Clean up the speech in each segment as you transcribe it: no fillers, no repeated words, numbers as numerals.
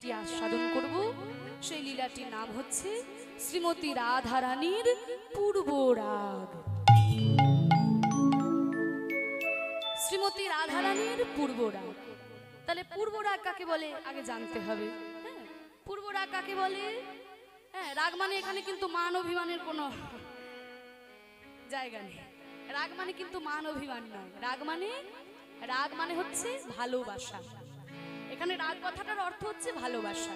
লীলাটি আস্বাদন করব। সেই লীলাটির নাম হচ্ছে শ্রীমতী রাধা রানীর পূর্ব রাগ। শ্রীমতী রাধা রানীর পূর্ব রাগ। তাহলে পূর্ব রাগ কাকে বলে আগে জানতে হবে। হ্যাঁ, পূর্ব রাগ কাকে বলে? হ্যাঁ, রাগ মানে এখানে কিন্তু মান অভিমানের কোনো জায়গা নেই। রাগ মানে কিন্তু মান অভিমান নয়। রাগ মানে হচ্ছে ভালোবাসা। এখানে রাগ কথাটার অর্থ হচ্ছে ভালোবাসা।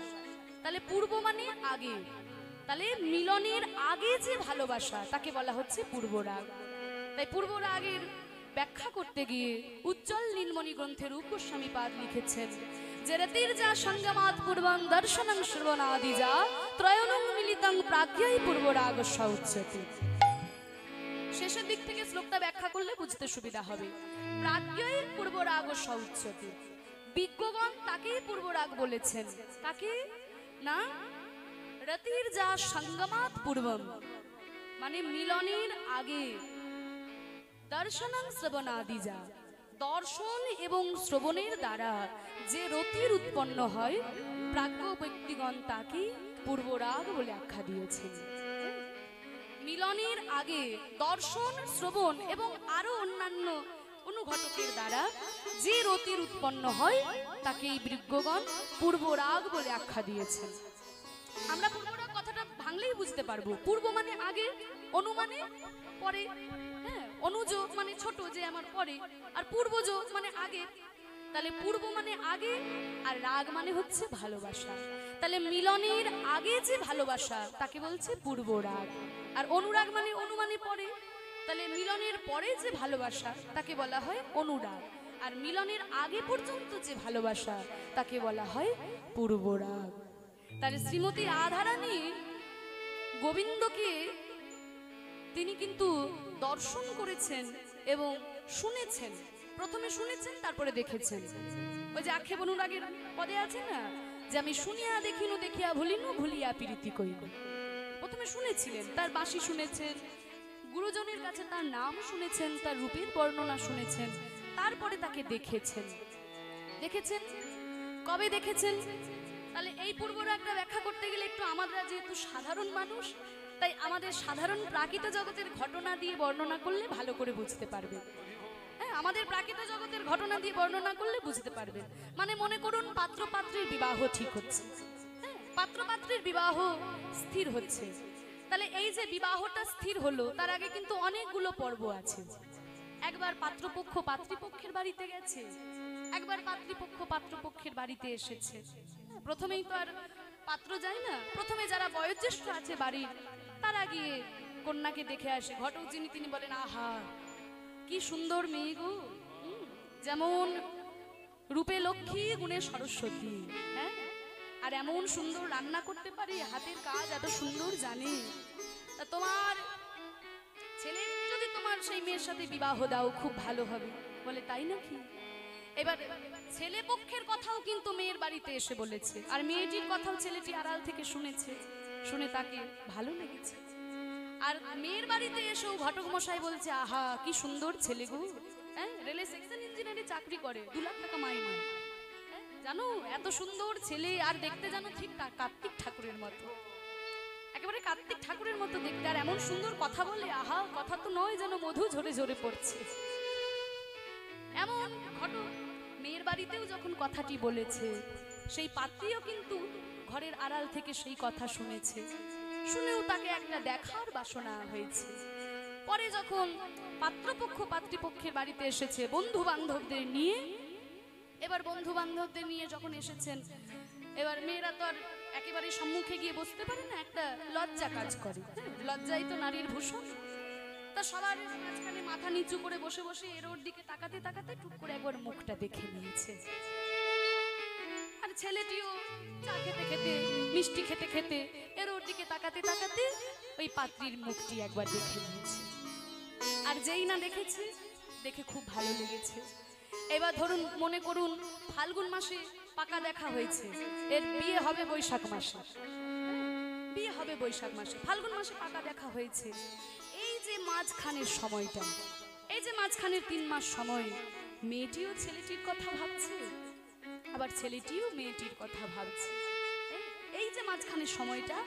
তাহলে পূর্ব মানে আগে, তাহলে মিলনের আগে যে ভালোবাসা তাকে বলা হচ্ছে পূর্ব রাগ। তাই পূর্ব রাগের ব্যাখ্যা করতে গিয়ে উজ্জ্বল নীলমণি গ্রন্থে রূপ গোস্বামী পাদ লিখেছেন যে রতির যা সঙ্গমাত পূর্বং দর্শনং শ্রবণাদি যা ত্রয়ণং মিলিতং প্রাজ্ঞাই পূর্ব রাগ উচ্যতে। শেষের দিক থেকে শ্লোকটা ব্যাখ্যা করলে বুঝতে সুবিধা হবে। প্রাজ্ঞাই পূর্ব রাগ উচ্যতে, বিজ্ঞগণ তাকেই পূর্ব রাগ বলেছেন। তাকে না, রতির যা সঙ্গমাত পূর্বম মানে মিলনের আগে, দর্শনং শ্রবণাদি যা দর্শন এবং শ্রবণের দ্বারা যে রতির উৎপন্ন হয়, প্রাজ্ঞ ব্যক্তিগণ তাকে পূর্ব রাগ বলে আখ্যা দিয়েছেন। মিলনের আগে দর্শন, শ্রবণ এবং আরো অন্যান্য অনুঘটকের দ্বারা যে রতির উৎপন্ন হয় তাকে বিজ্ঞগণ পূর্ব রাগ বলে আখ্যা দিয়েছেন। আমরা পূর্ব রাগ কথাটা ভাঙলেই বুঝতে পারবো। পূর্ব মানে আগে, অনু মানে পরে। হ্যাঁ, অনুজ মানে ছোট, যে আমার পরে, আর পূর্বজ মানে আগে। তাহলে পূর্ব মানে আগে আর রাগ মানে হচ্ছে ভালোবাসা। তাহলে মিলনের আগে যে ভালোবাসা তাকে বলছে পূর্ব রাগ। আর অনুরাগ মানে অনু মানে পরে। তাহলে মিলনের পরে যে ভালোবাসা তাকে বলা হয় অনুরাগ। আর মিলনের আগে পর্যন্ত যে ভালোবাসা তাকে বলা হয় পূর্ব রাগ। তাহলে শ্রীমতী রাধা রানী গোবিন্দকে তিনি কিন্তু দর্শন করেছেন এবং শুনেছেন। প্রথমে শুনেছেন, তারপরে দেখেছেন। ওই যে আক্ষেপ অনুরাগের পদে আছে না, যে আমি শুনিয়া দেখিনু, দেখিয়া ভুলিনু, ভুলিয়া প্রীতি কইনু। প্রথমে শুনেছিলেন, তার বাঁশি শুনেছেন, গুরুজনের কাছে তার নাম শুনেছেন, তার রূপের বর্ণনা শুনেছেন, তারপরে তাকে দেখেছেন। দেখেছেন কবে দেখেছেন? তাহলে এই পূর্ব রাগটা ব্যাখ্যা করতে গেলে একটু আমরা যেহেতু সাধারণ মানুষ, তাই আমাদের সাধারণ প্রাকৃত জগতের ঘটনা দিয়ে বর্ণনা করলে ভালো করে বুঝতে পারবে। হ্যাঁ, আমাদের প্রাকৃত জগতের ঘটনা দিয়ে বর্ণনা করলে বুঝতে পারবে। মানে মনে করুন পাত্র পাত্রীর বিবাহ ঠিক হচ্ছে। হ্যাঁ, পাত্র পাত্রীর বিবাহ স্থির হচ্ছে। তাহলে এই যে বিবাহটা স্থির হলো, তার আগে কিন্তু অনেকগুলো পর্ব আছে। একবার পাত্রপক্ষ পাত্রীপক্ষের বাড়িতে গেছে, একবার পাত্রীপক্ষ পাত্রপক্ষের বাড়িতে এসেছে। প্রথমেই তো আর পাত্র যায় না, প্রথমে যারা বয়োজ্যেষ্ঠ আছে বাড়ির তারা গিয়ে কন্যাকে দেখে আসে। ঘটক যিনি তিনি বলেন, আহা কি সুন্দর মেয়ে গো, যেমন রূপে লক্ষ্মী গুণে সরস্বতী। হ্যাঁ, আর এমন সুন্দর রান্না করতে পারে, হাতের কাজ এত সুন্দর জানে। তা তোমার ছেলে যদি তোমার সেই মেয়ের সাথে বিবাহ দাও খুব ভালো হবে। বলে তাই নাকি? এবার ছেলে পক্ষের কথাও কিন্তু মেয়ের বাড়িতে এসে বলেছে, আর মেয়েটির কথাও ছেলেটি আড়াল থেকে শুনেছে, শুনে তাকে ভালো লেগেছে। আর মেয়ের বাড়িতে এসেও ঘটক মশাই বলছে, আহা কি সুন্দর ছেলে গো। হ্যাঁ, রেলে সেকশন ইঞ্জিনিয়ারে চাকরি করে, 2 লাখ টাকা মাইনে। জানো এত সুন্দর ছেলে, আর দেখতে জানো ঠিক কার্তিক ঠাকুরের মতো, একেবারে কার্তিক ঠাকুরের মতো দেখতে, আর এমন সুন্দর কথা বলে, আহা কথা তো নয় যেন মধু ঝরে ঝরে পড়ছে। এমন ঘটক মেয়ের বাড়িতেও যখন কথাটি বলেছে, সেই পাত্রীও কিন্তু ঘরের আড়াল থেকে সেই কথা শুনেছে, শুনেও তাকে একটা দেখার বাসনা হয়েছে। পরে যখন পাত্রপক্ষ পাত্রীপক্ষের বাড়িতে এসেছে বন্ধু বান্ধবদের নিয়ে, এবার বন্ধু বান্ধবদের নিয়ে যখন এসেছেন, এবার মেয়েরা তো আর একেবারে সম্মুখে গিয়ে বসতে পারে না, একটা লজ্জা কাজ করে। লজ্জাই তো নারীর ভূষণ। তা সবার মাঝখানে মাথা নিচু করে বসে বসে এর ওর দিকে তাকাতে তাকাতে টুক করে একবার মুখটা দেখে নিয়েছে। আর ছেলেটিও চা খেতে খেতে মিষ্টি খেতে খেতে এর ওর দিকে তাকাতে তাকাতে ওই পাত্রীর মুখটি একবার দেখে নিয়েছে। আর যেই না দেখেছে, দেখে খুব ভালো লেগেছে। এবার ধরুন মনে করুন ফাল্গুন মাসে পাকা দেখা হয়েছে, এর বিয়ে হবে বৈশাখ মাসে, বিয়ে হবে বৈশাখ মাসে, ফাল্গুন মাসে পাকা দেখা হয়েছে। এই যে মাঝখানের সময়টা, এই যে মাঝখানের 3 মাস সময়, মেয়েটিও ছেলেটির কথা ভাবছে, আবার ছেলেটিও মেয়েটির কথা ভাবছে। যে মাঝখানের সময়টা,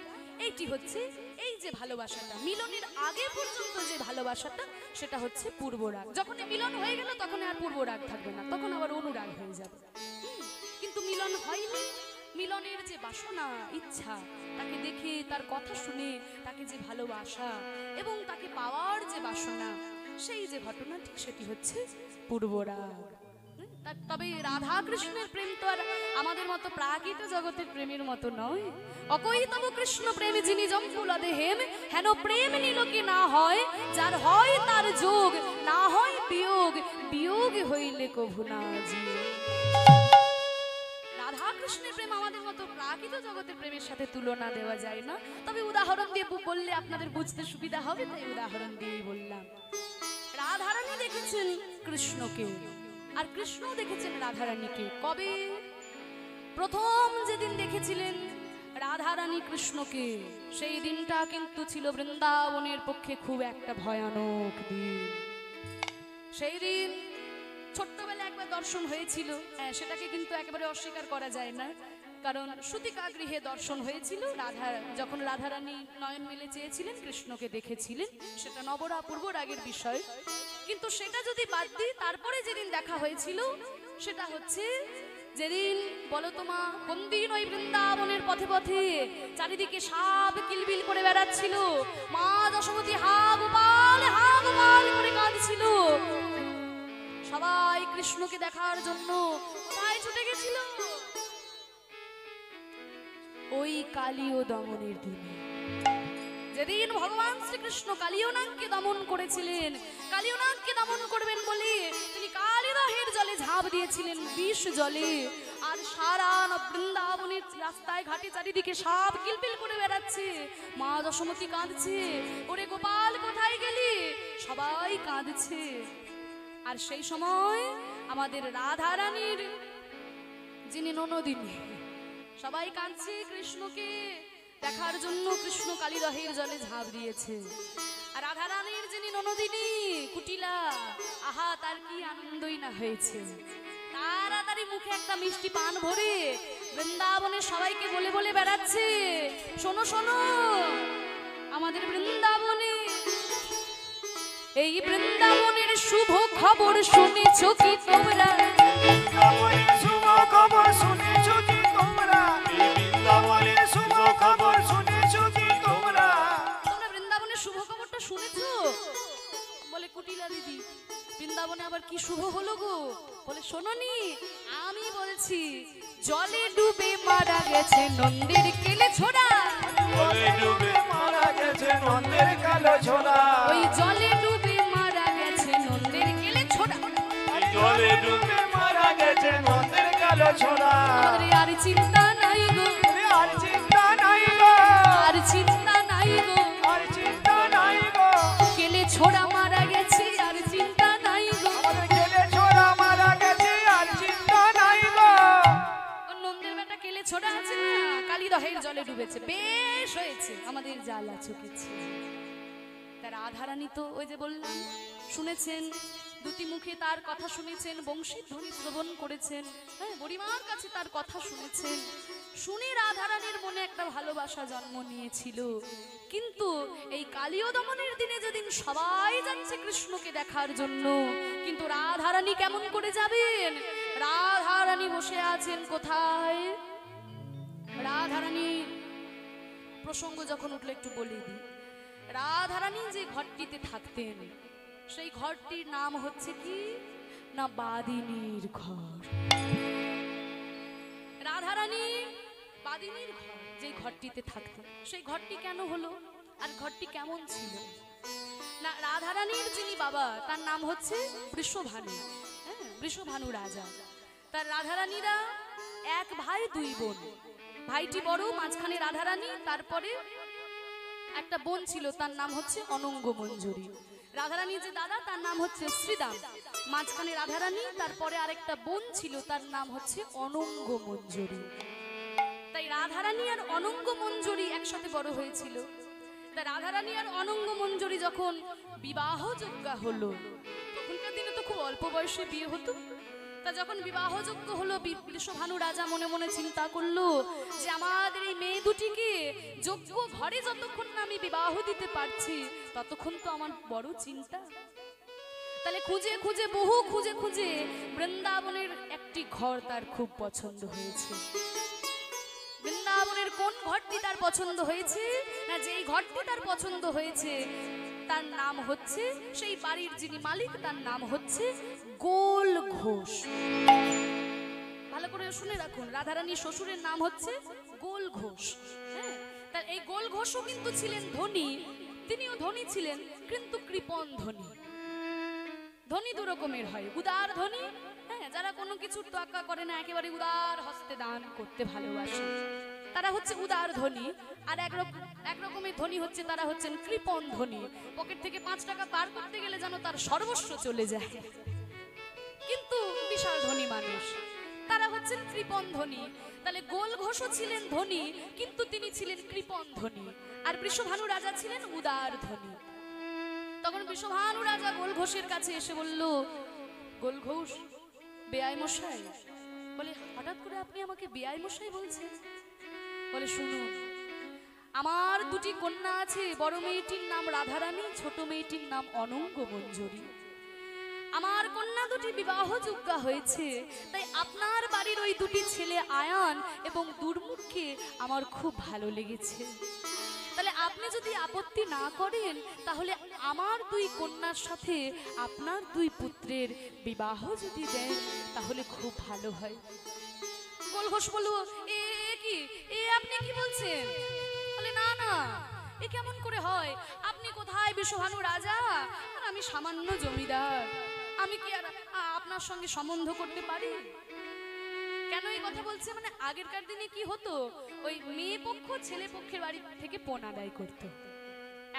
এইটি হচ্ছে এই যে ভালোবাসাটা, মিলনের আগে পর্যন্ত যে ভালোবাসাটা, সেটা হচ্ছে পূর্বরাগ। যখন মিলন হয়ে গেল তখন আর পূর্বরাগ থাকবে না, তখন আবার অনুরাগ হয়ে যাবে। কিন্তু মিলন হয়নি, মিলনের যে বাসনা, ইচ্ছা, তাকে দেখে, তার কথা শুনে তাকে যে ভালোবাসা এবং তাকে পাওয়ার যে বাসনা, সেই যে ঘটনা, ঠিক সেটি হচ্ছে পূর্বরাগ। তবে রাধা কৃষ্ণের প্রেম তো আর আমাদের মতো প্রাকৃত জগতের প্রেমের মতো নয়। অকই তব কৃষ্ণ প্রেম যিনি জম্বুলা দেহেন, হেন প্রেম নিলোকে না হয়, যার হয় তার যোগ, না হয় বিয়োগ, বিয়োগ হইলে কভু না জিও। রাধা কৃষ্ণের প্রেম আমাদের মতো প্রাকৃত জগতের প্রেমের সাথে তুলনা দেওয়া যায় না। তবে উদাহরণ দিয়ে বললে আপনাদের বুঝতে সুবিধা হবে, তাই উদাহরণ দিয়েই বললাম। রাধারানী দেখেছেন কৃষ্ণকে, আর কৃষ্ণ দেখেছেন রাধারানীকে। কবে? প্রথম যেদিন দেখেছিলেন রাধারানী কৃষ্ণকে, সেই দিনটা কিন্তু ছিল বৃন্দাবনের পক্ষে খুব একটা ভয়ানক দিন। সেই দিন ছোট্টবেলা একবার দর্শন হয়েছিল, সেটাকে কিন্তু একেবারে অস্বীকার করা যায় না, কারণ সুতিকা গৃহে দর্শন হয়েছিল। যখন রাধারানী নয়ন মেলে চেয়েছিলেন, কৃষ্ণকে দেখেছিলেন, সেটা নবরা পূর্বরাগের বিষয়। কিন্তু সেটা যদি বাদ দিই, তারপরে যেদিন দেখা হয়েছিল সেটা হচ্ছে যেদিন, বলো তোমা, কোন দিন ওই বৃন্দাবনের পথে পথে চারিদিকে সাপ কিলবিল করে বেড়াচ্ছিল, মা যশোমতী হা গোপাল করে কাঁদছিল। সবাই কৃষ্ণকে দেখার জন্য কোথায় ছুটে গেছিল? ওই কালীয় দমনের দিনে, যেদিন ভগবান শ্রীকৃষ্ণ কালীয়নাগকে দমন করেছিলেন। কালীয়নাগকে দমন করবেন বলে তিনি কালীদহের জলে ঝাঁপ দিয়েছিলেন, বিষ জলে। আর সারা বৃন্দাবনের রাস্তায় ঘাটে চারিদিকে সাপ কিলবিল করে বেড়াচ্ছে, মা যশোমতী কাঁদছে, ওরে গোপাল কোথায় গেলি? সবাই কাঁদছে। আর সেই সময় আমাদের রাধারানীর যিনি ননদিনী, সবাই কাঁদছে কৃষ্ণকে দেখার জন্য। কৃষ্ণ কালীদহের জলে ঝাঁপ দিয়েছে। আর রাধারানীর যিনি ননদিনী কুটিলা, আহা, তার কি আনন্দই না হয়েছে। তাড়াতাড়ি মুখে একটা মিষ্টি পান ভরে বৃন্দাবনের সবাইকে বলে বলে বেড়াচ্ছে, শোনো শোনো, আমাদের বৃন্দাবনে, এই বৃন্দাবনের শুভ খবর শুনেছো কি তোমরা? শুভ খবর শুনেছো কি তোমরা? বৃন্দাবনের শুভ খবর শুনেছো কি তোমরা? তোমরা বৃন্দাবনের শুভ খবরটা শুনেছো? বলে কুটিলা দিদি, বৃন্দাবনে আবার কি শুভ হলো গো? বলে শোনোনি, আমি বলছি, জলে ডুবে মারা গেছে নন্দের কেলে ছোড়া। জলে ডুবে মারা গেছে নন্দের কালো ছোড়া। ওই জলে ডুবে মারা গেছে নন্দের কেলে ছোড়া। জলে ডুবে মারা গেছে নন্দের কালো ছোড়া। আর চিন্তা নাই গো, আর চিন্তা নাই গো, আর চিন্তা নাই গো, আর চিন্তা নাই গো। কেলে ছোড়া মারা গেছে, আর চিন্তা নাই গো। আমাদের কেলে ছোড়া মারা গেছে, আর চিন্তা নাই গো। নন্দের বেটা কেলে ছোড়া আছে না, কালীদহের জলে ডুবেছে। বেশ হয়েছে, আমাদের জ্বালা চুকেছে। তার রাধারানী তো ওই যে বললাম, শুনেছেন, দুটি মুখে তার কথা শুনেছেন, বংশী ধ্বনি শ্রবণ করেছেন, হ্যাঁ, বুড়িমার কাছে তার কথা শুনেছেন। শুনে রাধারানীর মনে একটা ভালোবাসা জন্ম নিয়েছিল। কিন্তু এই কালীয় দমনের দিনে যেদিন সবাই যাচ্ছে কৃষ্ণকে দেখার জন্য, কিন্তু রাধারানী কেমন করে যাবেন? রাধারানী বসে আছেন কোথায়? রাধারানী প্রসঙ্গ যখন উঠলো একটু বলে দিই। রাধারানী যে ঘরটিতে থাকতেন, সেই ঘরটির নাম হচ্ছে কি না, বাদিনীর ঘর। রাধারানী বাদিনীর ঘর যে ঘরটিতে থাকতেন, সেই ঘরটি কেন হলো, আর ঘরটি কেমন ছিল? না, রাধারানীর যিনি বাবা, তার নাম হচ্ছে বৃষভানু, হ্যাঁ, বৃষভানু রাজা। তার রাধারানীরা এক ভাই দুই বোন। ভাইটি বড়, মাঝখানে রাধারানী, তারপরে একটা বোন ছিল, তার নাম হচ্ছে অনঙ্গ মঞ্জুরি। রাধারানীর যে দাদা, তার নাম হচ্ছে শ্রীদাম, মাঝখানে রাধারানী, তারপরে আরেকটা বোন ছিল, তার নাম হচ্ছে অনঙ্গ মঞ্জুরি। তাই রাধারানী আর অনঙ্গ মঞ্জুরি একসাথে বড় হয়েছিল। তাই রাধারানী আর অনঙ্গ মঞ্জুরি যখন বিবাহযোগ্য হলো, তখনকার দিনে তো খুব অল্প বয়সে বিয়ে হতো। তা যখন বিবাহযোগ্য হলো, বৃষভানু রাজা মনে মনে চিন্তা করলো যে আমাদের এই মেয়ে দুটিকে যোগ্য ঘরে যতক্ষণ না আমি বিবাহ দিতে পারছি ততক্ষণ তো আমার বড় চিন্তা। তাহলে খুঁজে খুঁজে বহু খুঁজে খুঁজে বৃন্দাবনের একটি ঘর তার খুব পছন্দ হয়েছে। বৃন্দাবনের কোন ঘরটি তার পছন্দ হয়েছে? না, যেই ঘরটি তার পছন্দ হয়েছে তার নাম হচ্ছে, সেই বাড়ির যিনি মালিক তার নাম হচ্ছে গোল ঘোষ। ভালো করে শুনে রাখুন, রাধারানীর শ্বশুরের নাম হচ্ছে গোল ঘোষ। হ্যাঁ, তার এই গোল ঘোষও কিন্তু ছিলেন ধনী, তিনিও ধনী ছিলেন কিন্তু কৃপণ ধনী। ধনী দু রকমের হয়, উদার ধনী, হ্যাঁ, যারা কোনো কিছু টাকা করে না, একেবারে উদার হস্তে দান করতে ভালোবাসে, তারা হচ্ছে উদার ধনী। আর এক রকমের ধনী হচ্ছে, তারা হচ্ছেন কৃপণ ধনী। পকেট থেকে 5 টাকা বার করতে গেলে যেন তার সর্বস্ব চলে যায়, কিন্তু বিশাল ধনী মানুষ, তারা হচ্ছেন কৃপণ ধনী। তাহলে গোল ঘোষও ছিলেন ধনী, কিন্তু তিনি ছিলেন কৃপণ ধনী। আর বৃষভানু রাজা ছিলেন উদার ধনী। তখন বৃষভানু রাজা গোল ঘোষের কাছে এসে বলল, গোল ঘোষ, বেয়াই মশাই। বলে, হঠাৎ করে আপনি আমাকে বেয়াই মশাই বলছেন? বলে, শুনুন, আমার দুটি কন্যা আছে, বড় মেয়েটির নাম রাধারানী, ছোট মেয়েটির নাম অনঙ্গ মঞ্জুরি। আমার কন্যা দুটি বিবাহযোগ্য হয়েছে, তাই আপনার বাড়ির ওই দুটি ছেলে আয়ান এবং দুর্মুখকে আমার খুব ভালো লেগেছে। তাহলে আপনি যদি আপত্তি না করেন, তাহলে আমার 2 কন্যার সাথে আপনার 2 পুত্রের বিবাহ যদি দেন তাহলে খুব ভালো হয়। গোল ঘোষ বলল, এ কি, আপনি কি বলছেন? বলে, না না, এ কেমন করে হয়? আপনি কোথায় বৃষভানু রাজা, আর আমি সামান্য জমিদার, আমি কি আর আপনার সঙ্গে সম্বন্ধ করতে পারি? কেন এই কথা বলছে? মানে আগেরকার দিনে কি হতো, ওই মেয়ে পক্ষ ছেলে পক্ষের বাড়ি থেকে পণ আদায় করতো।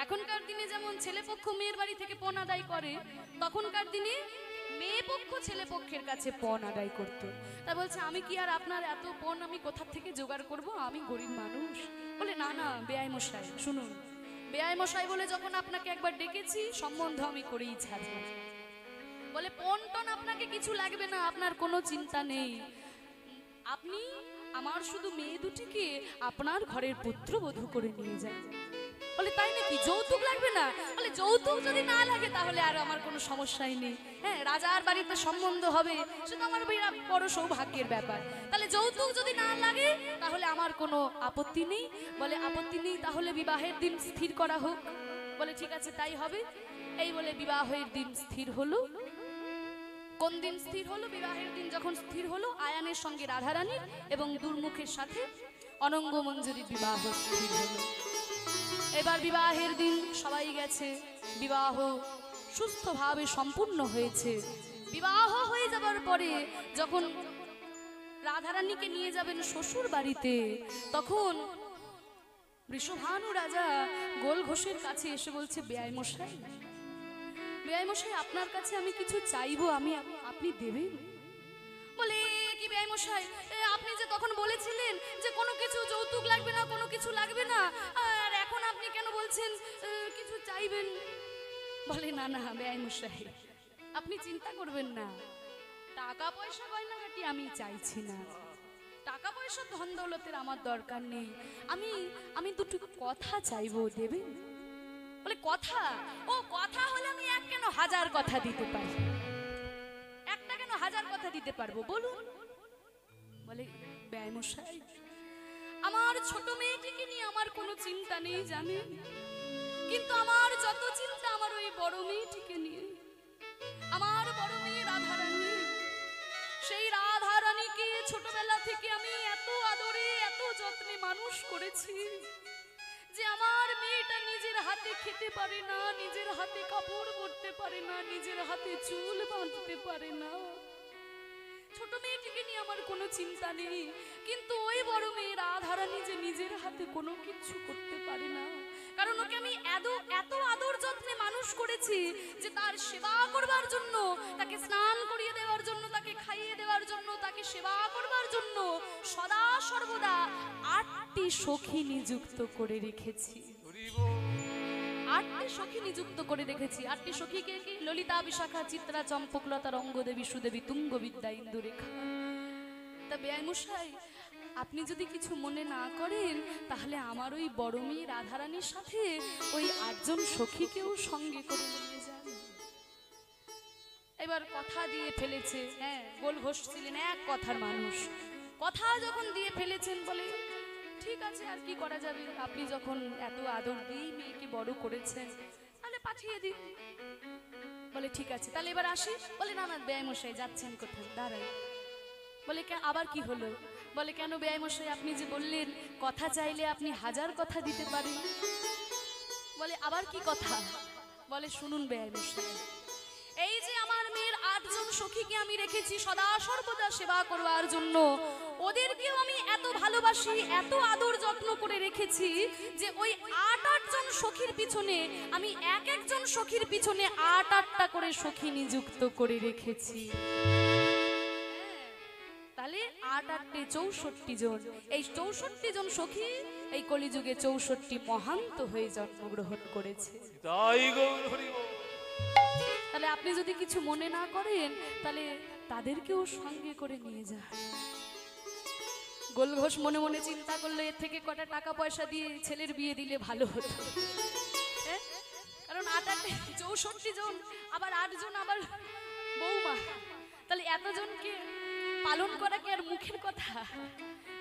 এখনকার দিনে যেমন ছেলে পক্ষ মেয়ের বাড়ি থেকে পণ আদায় করে, তখনকার দিনে মেয়ে পক্ষ ছেলে পক্ষের কাছে পণ আদায় করতো। তা বলছে, আমি কি আর আপনার এত পণ আমি কোথা থেকে জোগাড় করব, আমি গরিব মানুষ। বলে, না না বেয়াই মশাই, শুনুন, বেয়াই মশাই বলে যখন আপনাকে একবার ডেকেছি, সম্বন্ধ আমি করেই ছাড়ব। বলে, পণ টন আপনাকে কিছু লাগবে না, আপনার কোনো চিন্তা নেই, আপনি আমার শুধু মেয়ে দুটিকে আপনার ঘরের পুত্রবধূ করে নিয়ে যান। বলে, তাই নাকি? যৌতুক লাগবে না? বলে, যৌতুক যদি না লাগে তাহলে আর আমার কোনো সমস্যাই নেই। হ্যাঁ, রাজার বাড়িতে সম্বন্ধ হবে, সেটা আমার বড় সৌভাগ্যের ব্যাপার। তাহলে যৌতুক যদি না লাগে তাহলে আমার কোনো আপত্তি নেই। বলে, আপত্তি নেই, তাহলে বিবাহের দিন স্থির করা হোক। বলে, ঠিক আছে, তাই হবে। এই বলে বিবাহের দিন স্থির হলো। কোন দিন স্থির হলো? বিবাহের দিন যখন স্থির হলো, আয়ানের সঙ্গে রাধারানীর এবং দুর্মুখের সাথে অনঙ্গ মঞ্জুরির বিবাহ স্থির হলো। এবার বিবাহের দিন সবাই গেছে, বিবাহ সুস্থভাবে সম্পূর্ণ হয়েছে। বিবাহ হয়ে যাবার পরে যখন রাধারানীকে নিয়ে যাবেন শ্বশুর বাড়িতে, তখন বৃষভানু রাজা গোল ঘোষের কাছে এসে বলছে, বেয়াই মশাই, বেয়াই মশাই, আপনার কাছে আমি কিছু চাইবো, আপনি দেবেন? বলে, কি বেয়াই মশাই, আপনি যে তখন বলেছিলেন যে কোনো কিছু যৌতুক লাগবে না, কোনো কিছু লাগবে না, আর এখন আপনি কেন বলছেন কিছু চাইবেন? বলে, না না বেয়াই মশাই, আপনি চিন্তা করবেন না, টাকা পয়সা গয়নাগাটি আমি চাইছি না, টাকা পয়সা ধন দৌলতের আমার দরকার নেই, আমি দুটো কথা চাইবো, দেবেন? বলে, কথা? ও কথা হলে আমি এক কেন 1000 কথা দিতে পারি, একটা কেন 1000 কথা দিতে পারবো, বলুন। বলে, বেয়াই মশাই, আমার ছোট মেয়েটিকে নিয়ে আমার কোনো চিন্তা নেই জানেন, কিন্তু আমার যত চিন্তা আমার ওই বড় মেয়েটিকে নিয়ে। আমার বড় মেয়ে রাধারানী, সেই রাধারানীকে ছোটবেলা থেকে আমি এত আদরে এত যত্নে মানুষ করেছি যে আমার মেয়েটা নিজের হাতে খেতে পারে না, নিজের হাতে কাপড় পরতে পারে না, নিজের হাতে চুল বাঁধতে পারে না। ছোট মেয়েটিকে নিয়ে আমার কোনো চিন্তা নেই, কিন্তু ওই বড় মেয়ে রাধারানী যে নিজের হাতে কোনো কিছু করতে পারে না, কারণ ওকে আমি এত আদর যত্নে মানুষ করেছি যে তার সেবা করবার জন্য, তাকে স্নান করিয়ে দেওয়ার জন্য, তাকে খাইয়ে দেওয়ার জন্য, তাকে সেবা করবার জন্য সদা সর্বদা 8টি সখী নিযুক্ত করে রেখেছি। 8টি সখী নিযুক্ত করে রেখেছি। 8টি সখী কে কি? ললিতা, বিশাখা, চিত্রা, চম্পকলতা, রঙ্গদেবী, সুদেবী, তুঙ্গবিদ্যা, ইন্দুরেখা। তা বেয়াই মশাই, আপনি যদি কিছু মনে না করেন তাহলে আমার ওই বড় মেয়ে রাধারানীর সাথে ওই 8 জন সখীকেও সঙ্গে করে নিয়ে যান। এবার কথা দিয়ে ফেলেছে, হ্যাঁ গোল ঘোষ ছিলেন এক কথার মানুষ, কথা যখন দিয়ে ফেলেছেন বলে ঠিক আছে আর কি করা যাবে, আপনি যখন এত আদর দিয়ে মেয়েকে বড় করেছেন তাহলে পাঠিয়ে দিন। বলে ঠিক আছে তাহলে এবার আসি। বলে না না বেয়াইমশাই যাচ্ছেন কোথায়, দাঁড়ান। বলে আবার কি হলো? বলে কেন বেয়াইমশাই আপনি যে বললেন কথা চাইলে আপনি 1000 কথা দিতে পারেন। বলে আবার কি কথা? বলে শুনুন বেয়াইমশাই, এই যে আমার মেয়ের 8 জন সখীকে আমি রেখেছি সদা সর্বদা সেবা করবার জন্য, ওদেরকেও আমি এত ভালোবাসি এত আদর যত্ন করে রেখেছি যে ওই 8 জন সখীর পিছনে আমি এক একজন সখীর পিছনে 8টা করে সখী নিযুক্ত করে রেখেছি। তাহলে 8 64 জন, এই 64 জন সখী এই কলিযুগে 64 মহান্ত হয়ে জন্মগ্রহণ করেছে। তাই গৌর হরি বল। তাহলে আপনি যদি কিছু মনে না করেন তাহলে তাদেরকেও সঙ্গে করে নিয়ে যান। গোল ঘোষ মনে মনে চিন্তা করলো এর থেকে কটা টাকা পয়সা দিয়ে ছেলের বিয়ে দিলে ভালো হতো, কারণ 64 জন আবার 8 জন আবার বৌমা, তাহলে এতজনকে পালন করা কি আর মুখের কথা?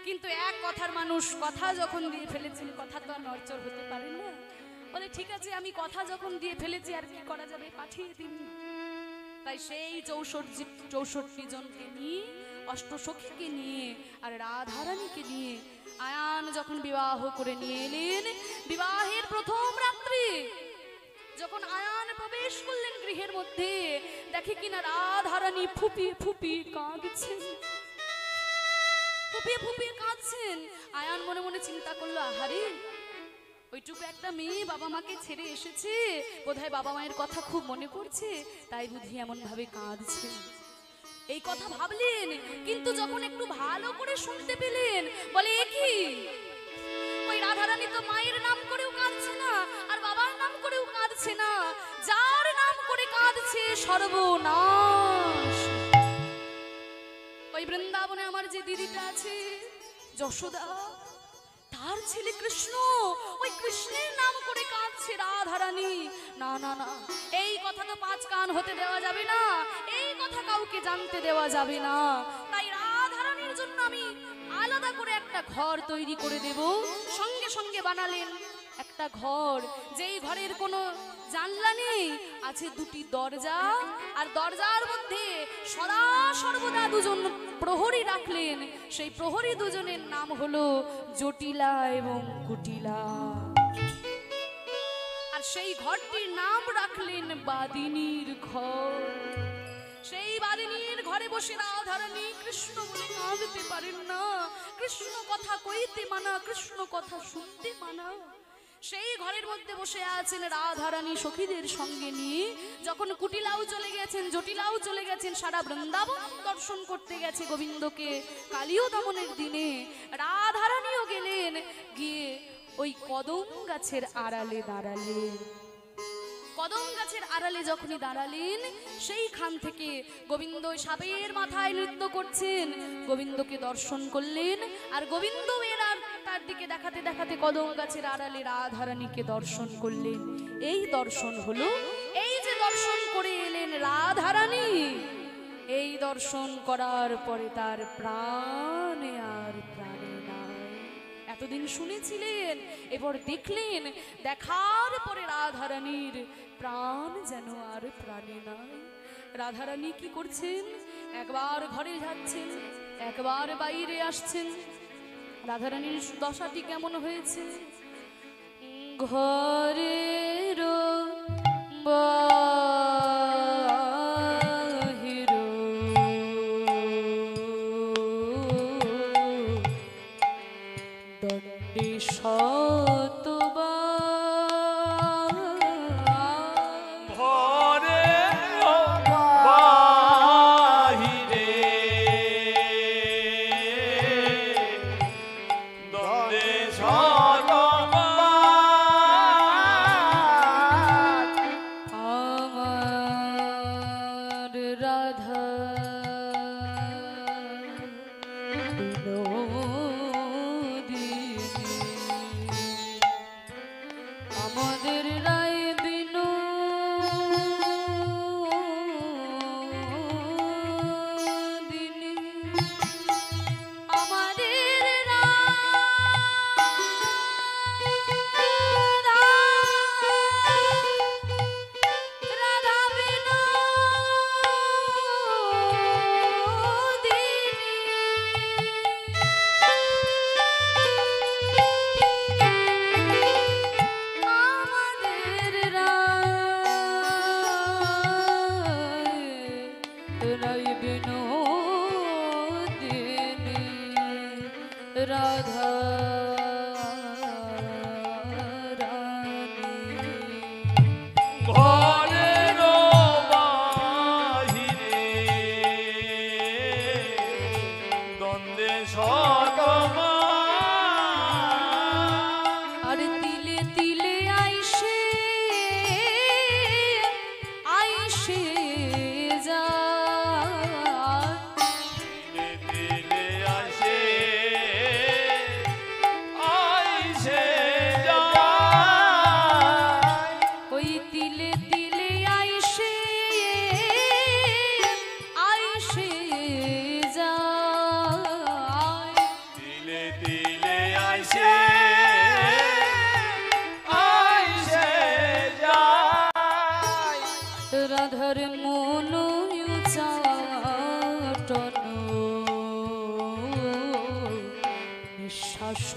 কিন্তু এক কথার মানুষ, কথা যখন দিয়ে ফেলেছেন কথা তো আর নড়চড় হতে পারে না। বলে ঠিক আছে আমি কথা যখন দিয়ে ফেলেছি আর কি করা যাবে, পাঠিয়ে দিন। তাই সেই 64 জনকে নিয়ে, অষ্টসখীকে নিয়ে আর রাধারানীকে নিয়ে আয়ান যখন বিবাহ করে নিয়ে এলেন, বিবাহের প্রথম রাত্রি যখন আয়ান প্রবেশ করলেন গৃহের মধ্যে, দেখে কিনা রাধারানী ফুপিয়ে ফুপিয়ে কাঁদছেন, ফুপিয়ে ফুপিয়ে কাঁদছেন। আয়ান মনে মনে চিন্তা করলো আহারে ওইটুকু একটা মেয়ে বাবা মাকে ছেড়ে এসেছে, বোধহয় বাবা মায়ের কথা খুব মনে পড়ছে, তাই বুঝি এমন ভাবে কাঁদছে। এই কথা ভাবলেন, কিন্তু যখন একটু ভালো করে শুনতে পেলেন, বলে এ কি, ওই রাধারানী তো মায়ের নাম করেও কাঁদছে না আর বাবার নাম করেও কাঁদছে না, যার নাম করে কাঁদছে সর্বনাশ। ওই বৃন্দাবনে আমার যে দিদিটা আছে যশোদা, তার ছেলে কৃষ্ণ, ওই কৃষ্ণের নাম করে কাঁদছে রাধারানী। না না না, এই কথা তো 5 কান হতে দেওয়া যাবে না, এই কথা কাউকে জানতে দেওয়া যাবে না। তাই রাধারানীর জন্য আমি আলাদা করে একটা ঘর তৈরি করে দেব। সঙ্গে সঙ্গে বানালেন একটা ঘর, যেই ঘরের কোনো জানলা নেই, আছে 2টি দরজা, আর দরজার মধ্যে সদা সর্বদা 2 জন প্রহরী রাখলেন। সেই প্রহরী 2 জনের নাম হলো জটিলা এবং কুটিলা। আর সেই ঘরটির নাম রাখলেন বাদিনীর ঘর। সেই বাদিনীর ঘরে বসে রাধারানী কৃষ্ণ বলে কাঁদতে পারেন না, কৃষ্ণ কথা কইতে মানা, কৃষ্ণ কথা শুনতে মানা। সেই ঘরের মধ্যে বসে আছেন রাধারানী সখীদের সঙ্গে নিয়ে। যখন কুটিলাও চলে গেছেন, জটিলাও চলে গেছেন, সারা বৃন্দাবন দর্শন করতে গেছে গোবিন্দকে কালীয় দমনের দিনে, রাধারানীও গেলেন, গিয়ে ওই কদম গাছের আড়ালে দাঁড়ালেন। কদম গাছের আড়ালে যখনই দাঁড়ালেন, সেইখান থেকে গোবিন্দ সাপের মাথায় নৃত্য করছেন, গোবিন্দকে দর্শন করলেন। আর গোবিন্দ এর আর তার দিকে দেখাতে দেখাতে কদম গাছের আড়ালে রাধারানীকে দর্শন করলেন। এই দর্শন হলো, এই যে দর্শন করে এলেন রাধারানী, এই দর্শন করার পরে তার প্রাণে আর প্রাণে নাই। এতদিন শুনেছিলেন, এবার দেখলেন, দেখার পরে রাধারানীর প্রাণ যেন আর প্রাণে নাই। রাধারানী কি করছেন? একবার ঘরে যাচ্ছেন, একবার বাইরে আসছেন। রাধারানীর দশাটি কেমন হয়েছে? ঘরের বাহির দণ্ডে শতবার রাধা রাধার মন চাটন নিঃশ্বাস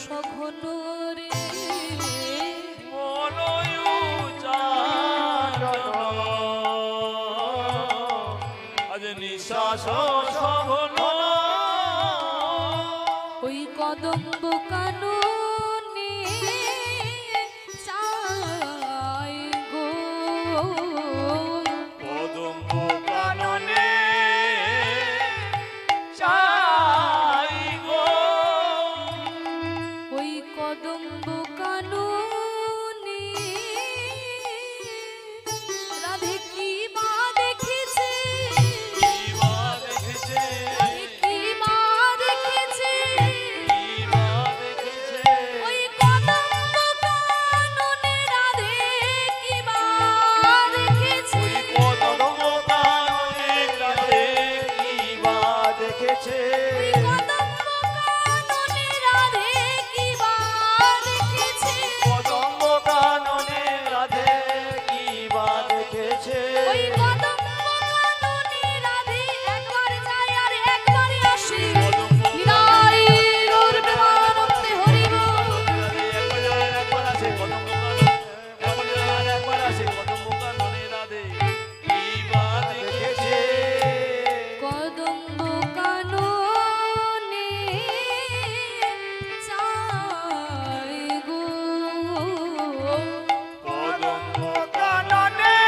সঘন রে আজ নিঃশ্বাস সঘন ওই কদম্ব কাননে চাই গো কদম্ব কাননে চাই গো ওই কদম্ব কাননে রাধে কি মা দেখেছে কিবা দেখেছে রাধে কি মা দেখেছে কিবা দেখেছে ওই কদম্ব কাননে রাধে কি মা দেখেছে ওই কদম্ব কাননে রাধে কিবা দেখেছে ওই কদম্ব কাননে রাধে কি মা দেখেছে কদম্ব কাননে রাধে কিবা দেখেছে ওই কদম্ব কাননে রাধে একবার যায় আর একবারই আসে নিরাই গৌর প্রেমানন্দে হরি বল একবার আসে কদম্ব কাননে একবার আসে কদম্ব কাননে রাধে কিবা দেখেছে কদম্ব কাননে চাই গো কদম্ব কাননে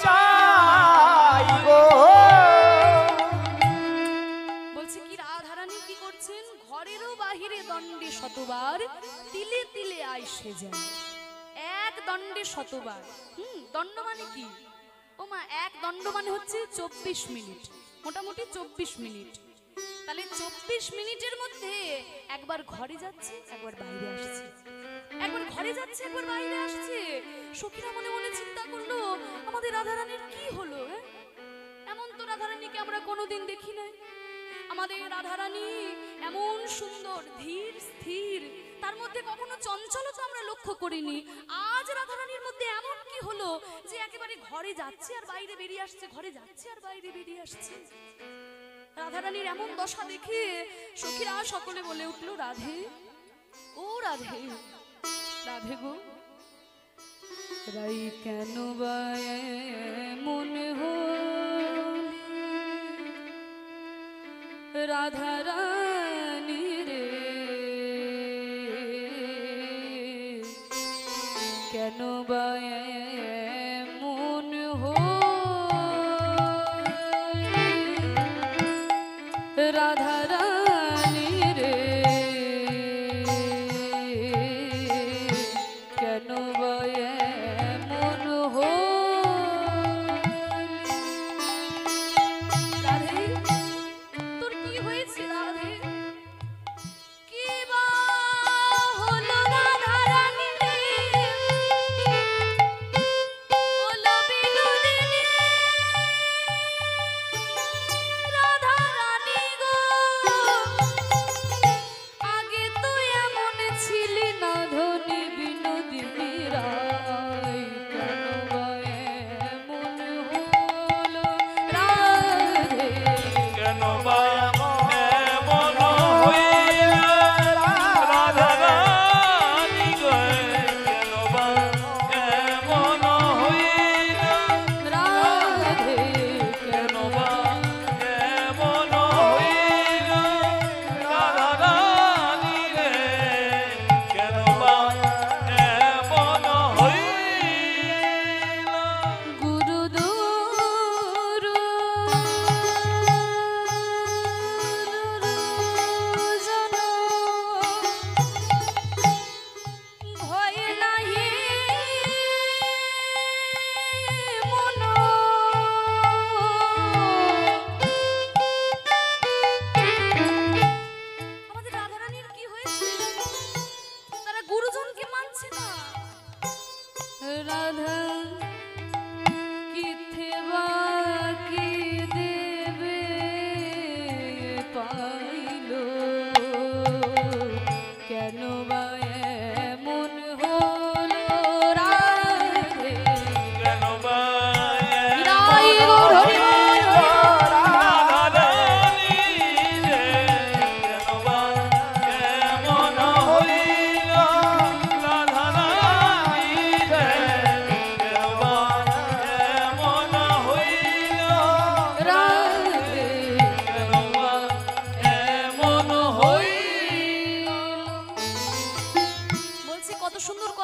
চাই গো বলছে কি রাধারানী কি করছেন ঘরেরও বাহিরে দণ্ডে শতবার তিলে তিলে আইসে যায় এক দণ্ডে শতবার দণ্ড মানে কি ও মা এক দণ্ড মানে হচ্ছে 24 মিনিট মোটামুটি 24 মিনিট তাহলে 24 মিনিটের মধ্যে একবার ঘরে যাচ্ছে একবার বাইরে আসছে একবার ঘরে যাচ্ছে একবার বাইরে আসছে সখীরা মনে মনে চিন্তা করলো আমাদের রাধারানীর কি হলো হ্যাঁ এমন তো রাধারানীকে আমরা কোনোদিন দেখি নাই আমাদের রাধারানী এমন সুন্দর ধীর স্থির তার মধ্যে কখনো চঞ্চলতা আমরা লক্ষ্য করিনি আজ রাধারানীর মধ্যে এমন কি হলো যে একেবারে ঘরে যাচ্ছে আর বাইরে বেরিয়ে আসছে ঘরে যাচ্ছে আর বাইরে বেরিয়ে আসছে রাধারানীর এমন দশা দেখে সখীরা সকলে বলে উঠলো রাধে ও রাধে রাধে গো রাই কেন বা মনে রাধারানী রে কেন বা মন রাধারানী রে কেন বা মন রাধে তোর কি হয়েছে রাধে কি বা হলো রাধারানী রে বলো বিনোদিনী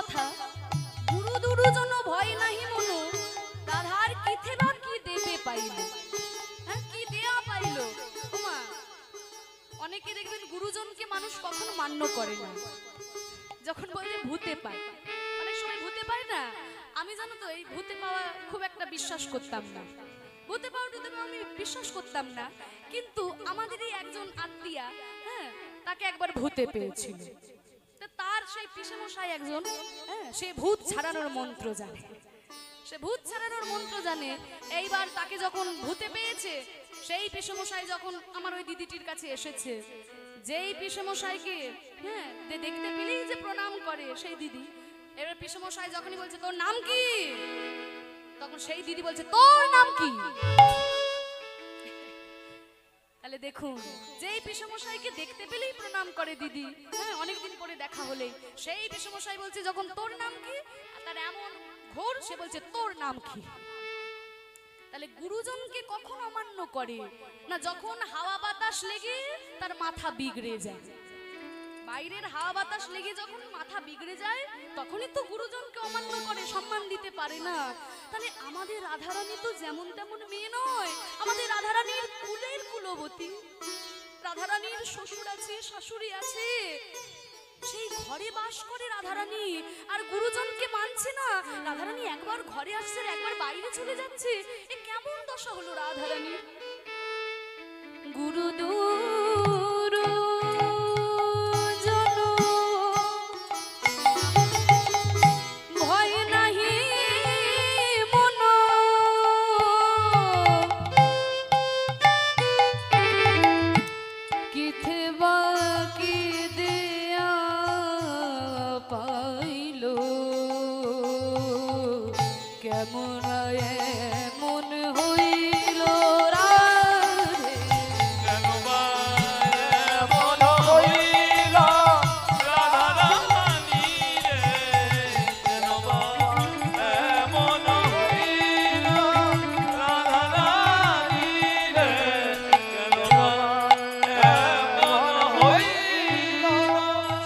কথা, গুরু দুরু জন ভয় নাহি মনু, রাধার কিথে বা কি দেবে পাইল, হ্যাঁ কি দেয়া পাইল। ওমা, অনেকে দেখবেন গুরুজনকে মানুষ কখনো মান্য করে না, যখন বলে ভূতে পায়, অনেক সময় ভূতে পায় না। আমি জানো তো এই ভূতে পাওয়া খুব একটা বিশ্বাস করতাম না, ভূতে পাওয়া টুতে পাওয়া আমি বিশ্বাস করতাম না। কিন্তু আমাদেরই একজন আত্মীয়া, হ্যাঁ, তাকে একবার ভূতে পেয়েছিল। তা তার সেই পিসেমশাই একজন, হ্যাঁ, সে ভূত ছাড়ানোর মন্ত্র জানে, সে ভূত ছাড়ানোর মন্ত্র জানে। এইবার তাকে যখন ভূতে পেয়েছে, সেই পিসেমশাই যখন আমার ওই দিদিটির কাছে এসেছে, যেই পিসেমশাইকে, হ্যাঁ, দেখতে পেলেই যে প্রণাম করে সেই দিদি, এবার পিসেমশাই যখনই বলছে তোর নাম কি, তখন সেই দিদি বলছে তোর নাম কি। তাহলে দেখুন, যেই পিসেমশাইকে দেখতে পেলেই প্রণাম করে দিদি, হ্যাঁ, অনেকদিন পরে দেখা হলে, সেই পিসেমশাই বলছে যখন তোর নাম কি, তার এমন ঘোর, সে বলছে তোর নাম কি। তাহলে গুরুজনকে কখন অমান্য করে না, যখন হাওয়া বাতাস লেগে তার মাথা বিগড়ে যায়, বাইরের হাওয়া বাতাস লেগে যখন মাথা বিগড়ে যায়, তখনই তো গুরুজনকে অমান্য করে, সম্মান দিতে পারে না। তাহলে আমাদের রাধারানী তো যেমন তেমন মেয়ে নয়, আমাদের রাধারানীর কুলের কুলবতী, রাধারানীর শ্বশুর আছে, শাশুড়ি আছে, সেই ঘরে বাস করে রাধারানী, আর গুরুজনকে মানছে না। রাধারানী একবার ঘরে আসছে, একবার বাইরে চলে যাচ্ছে, এ কেমন দশা হলো রাধারানীর। গুরু দুরু জন ভয় নাহি মন, কিথে বা কি দেয়া পাইল, কেমন এমন হইল রাধে, কেন বা এমন হইল রাধারানী রে, কেন বা এমন হইল রাধারানী রে, কেন বা এমন হইল।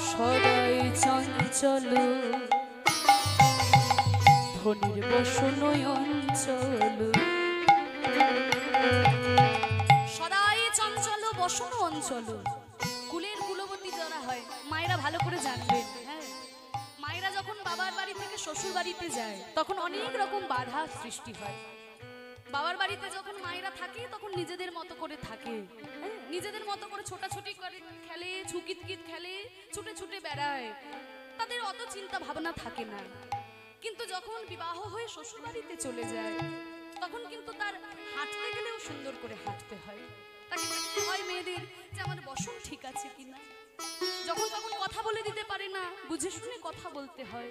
সদাই চঞ্চল ধনির বসন অঞ্চল, সদাই চঞ্চল বসন অঞ্চল। কুলের কুলবতী যারা হয়, মায়েরা ভালো করে জানবেন, হ্যাঁ, মায়েরা যখন বাবার বাড়ি থেকে শ্বশুর বাড়িতে যায়, তখন অনেক রকম বাধা সৃষ্টি হয়। বাবার বাড়িতে যখন মায়েরা থাকে, তখন নিজেদের মতো করে থাকে, হ্যাঁ, নিজেদের মতো করে ছোটাছুটি করে খেলে, ছুকিতকিত খেলে, ছুটে ছুটে বেড়ায়, তাদের অত চিন্তা ভাবনা থাকে না। কিন্তু যখন বিবাহ হয়ে শ্বশুর বাড়িতে চলে যায়, তখন কিন্তু তার হাঁটতে গেলেও সুন্দর করে হাঁটতে হয়, তাকে দেখতে হয় মেয়েদের যে আমার বসন ঠিক আছে কিনা। যখন তখন কথা বলে দিতে পারে না, বুঝে শুনে কথা বলতে হয়,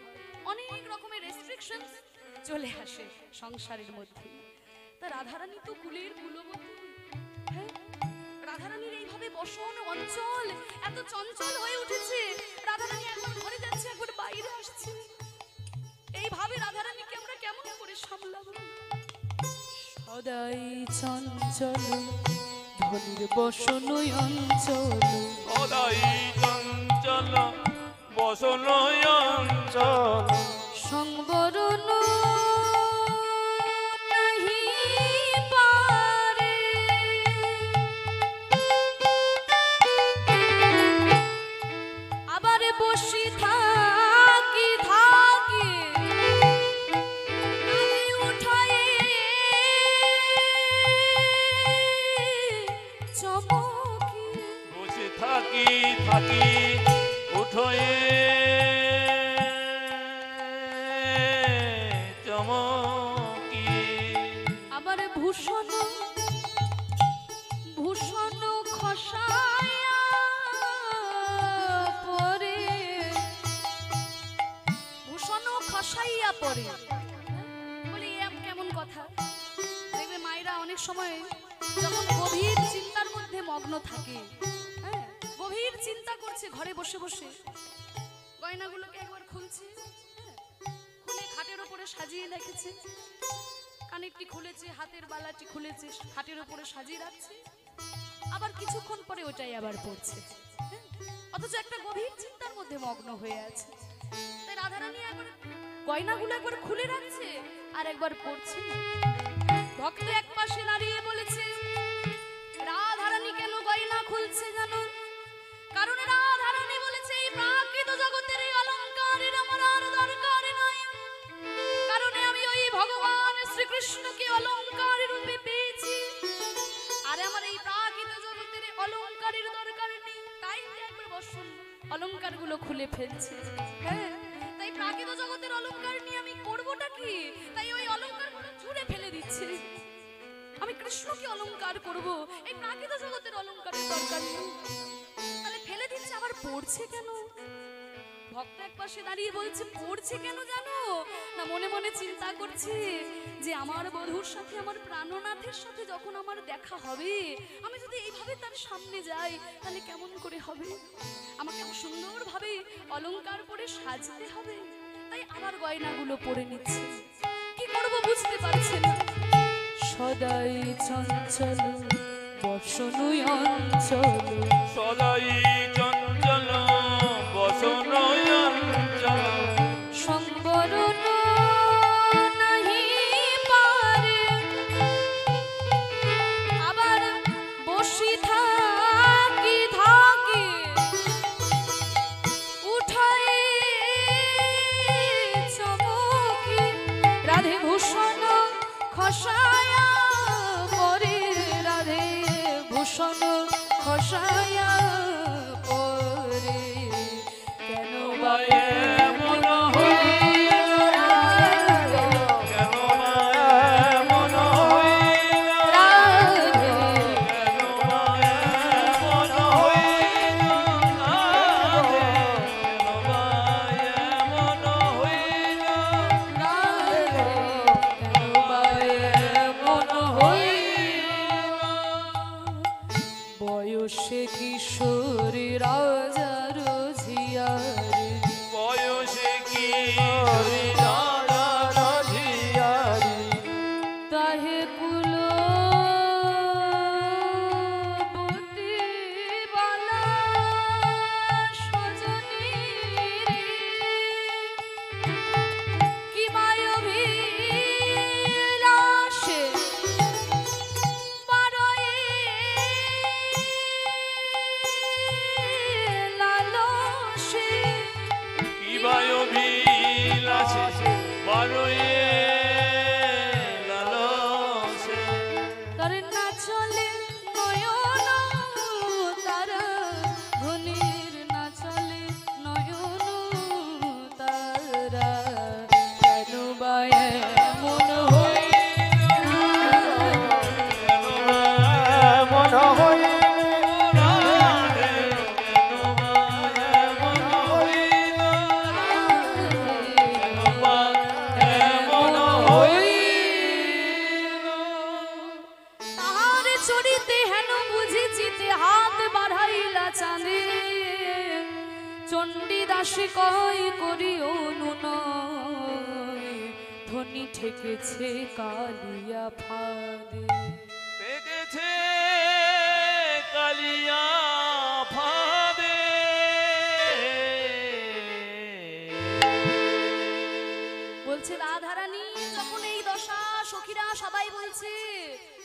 অনেক রকমের রেস্ট্রিকশন চলে আসে সংসারের মধ্যে। তা রাধারানী তো কুলের কুলবতী, হ্যাঁ, রাধারানীর এইভাবে বসন অঞ্চল এত চঞ্চল হয়ে উঠেছে, রাধারানী একবার ঘরে যাচ্ছে, একবার বাইরে আসছে, এইভাবে রাধারানীকে আমরা কেমন করে সামলাবো। সদাই চঞ্চল ধনির বসন অঞ্চল, সদাই চঞ্চল বসন অঞ্চল, সংবরণ নাহি পারে, আবার বসি থাকি থাকি নাহি উঠায়ে চমকি, বসে থাকি থাকি উঠোয়ে চমকি, আবার ভূষণ ভূষণ খসায়া পরে, ভূষণ খসাইয়া পরে। বলি কেমন কথা, দেখবে মায়েরা অনেক সময় যখন গভীর চিন্তার মধ্যে মগ্ন থাকে, হ্যাঁ, গভীর চিন্তা করছে ঘরে বসে বসে, গয়নাগুলোকে একবার খুলছে, হ্যাঁ, খুলে খাটের ওপরে সাজিয়ে রেখেছে, কানেরটি খুলেছে, হাতের বালাটি খুলেছে, খাটের উপরে সাজিয়ে রাখছে, আবার কিছুক্ষণ পরে ওটাই আবার পড়ছে, হ্যাঁ? অথচ একটা গভীর চিন্তার মধ্যে মগ্ন হয়ে আছে। তাই রাধারানী একবার গয়নাগুলো একবার খুলে রাখছে আর একবার পড়ছে। ভক্ত এক পাশে দাঁড়িয়ে বলেছে, রাধারানী কেন গয়না খুলছে জানো? কারণ রাধারানী বলেছে এই প্রাকৃত জগতের এই অলংকারের আমার আর দরকার নাই। কারণ আমি ওই ভগবান শ্রীকৃষ্ণকে অলংকার রূপে পেয়েছি, আর আমার এই প্রাকৃত জগতের অলংকারের দরকার নেই। তাই একবার বসুন অলংকারগুলো খুলে ফেলছে। হ্যাঁ, তাই প্রাকৃত জগতের অলংকার নিয়ে আমি করবোটা কি? তাই ওই অলংকারগুলো ছুঁড়ে ফেলে দিচ্ছে। আমি কৃষ্ণকে অলংকার করব, এই প্রাকৃত জগতের অলংকারের দরকার নেই। তাহলে ফেলে দিচ্ছে, আবার পড়ছে কেন? ভক্ত এক পাশে দাঁড়িয়ে বলছে, পড়ছে কেন জানো না? মনে মনে চিন্তা করছে যে আমার বধূর সাথে, আমার প্রাণনাথের সাথে যখন আমার দেখা হবে, আমি যদি এইভাবে তার সামনে যাই তাহলে কেমন করে হবে? আমাকে সুন্দরভাবে অলংকার পরে সাজতে হবে। তাই আবার গয়নাগুলো পরে নিচ্ছে। কি করব বুঝতে পারছে না। সদাই চঞ্চল বসনই অঞ্চল, সদাই চঞ্চল বসনই অঞ্চল, সংবরণ নাহি পারে, আবার বসি থাকি থাকি উঠাই চমকি, রাধে ভূষণ খসায়া পরে, রাধে ভূষণ খসায়া পরে, কেন বায়ে মন হইল রাধে, কেন মায়া মন হইল রাধে, কেন মায়া মন হইল রাধে, কেন মায়া মন হইল রাধে, কেন বায়ে মন হইল। বয়সে কিশোরী রাজার ঝিয়ারি, বয়সে কি রাধা রাধিয়ারি, তাহে কুলো বতীবালা সজনী রে, কি মায়াভিলাসে বারয়ে লালসে, কি বায়ু বিলাসে বারোয়ে লালসে, তার না চলে নয়ন তারা, ধনির না চলে নয়ন তারা, কেন বায়ে মন হইল কেন মায়া মন হইল রাধে, কেন মায়া মন হইল কেন মায়া মন হইল। তাহার চরিতে হেন বুঝিছিতে হাত বাড়াইলা চাঁদে, চণ্ডীদাসে কয় করি অনুনয়, ধনী ঠেকেছে কালিয়া ফাঁদে। পেকেছে কালিয়া ফাঁদে, বলছে রাধারানী যখন এই দশা, সখীরা সবাই বলছে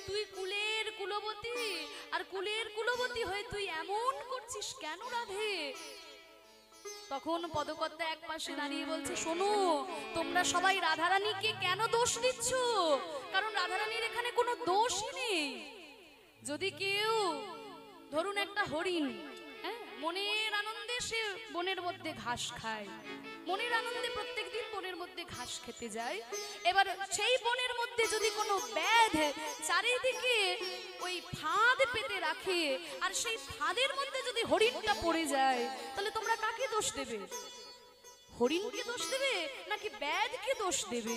তুই কুলের কুলবতী, আর কুলের কুলবতী হয়ে তুই এমন করছিস কেন রাধে? তখন পদকর্তা এক পাশে দাঁড়িয়ে বলছে, শোনো তোমরা সবাই রাধারানীকে কেন দোষ দিচ্ছ? কারণ রাধারানীর এখানে কোনো দোষই নেই। যদি কেউ ধরুন একটা হরিণ, হ্যাঁ, মনের আনন্দে সে বনের মধ্যে ঘাস খায়, মনের আনন্দে প্রত্যেকদিন বনের মধ্যে ঘাস খেতে যায়, এবার সেই বনের মধ্যে যদি কোনো ব্যাধ চারিদিকে ওই ফাঁদ পেতে রাখে, আর সেই ফাঁদের মধ্যে যদি হরিণটা পড়ে যায়, তাহলে তোমরা কাকে দোষ দেবে? হরিণকে দোষ দেবে নাকি ব্যাধকে দোষ দেবে?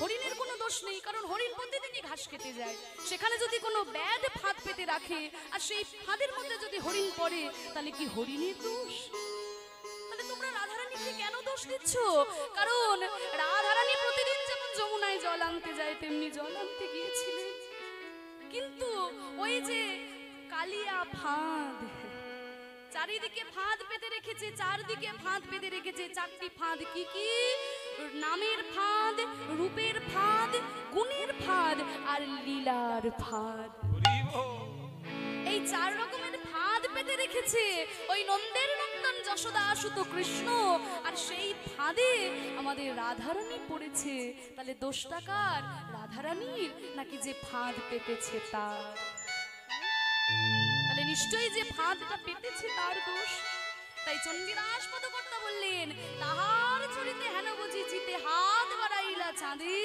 হরিণের কোনো দোষ নেই, কারণ হরিণ প্রতিদিনই ঘাস খেতে যায়। সেখানে যদি কোনো ব্যাধ ফাঁদ পেতে রাখে আর সেই ফাঁদের মধ্যে যদি হরিণ পড়ে, তাহলে কি হরিণের দোষ? তাহলে তোমরা রাধারানীকে কেন দোষ দিচ্ছ? কারণ রাধারানী প্রতিদিন যেমন যমুনায় জল আনতে যায় তেমনি জল আনতে চারিদিকে ফাঁদ পেতে রেখেছে, চারদিকে ফাঁদ পেতে রেখেছে। চারটি ফাঁদ কি কি? নামের ফাঁদ, রূপের ফাঁদ, গুণের ফাঁদ আর লীলার ফাঁদ। এই চার রকমের ফাঁদ পেতে রেখেছে ওই নন্দের নন্দন যশোদা সুত কৃষ্ণ। আর সেই ফাঁদে আমাদের রাধারানী পড়েছে। তাহলে দোষটা কার? রাধারানীর নাকি যে ফাঁদ পেতেছে তার? তাহলে নিশ্চয়ই যে ফাঁদটা পেতেছে তার দোষ। তাই চণ্ডীদাস পদকর্তা বললেন, তাহার চরিতে হেন বুঝি চিতে হাত বাড়াইলা চাঁদে।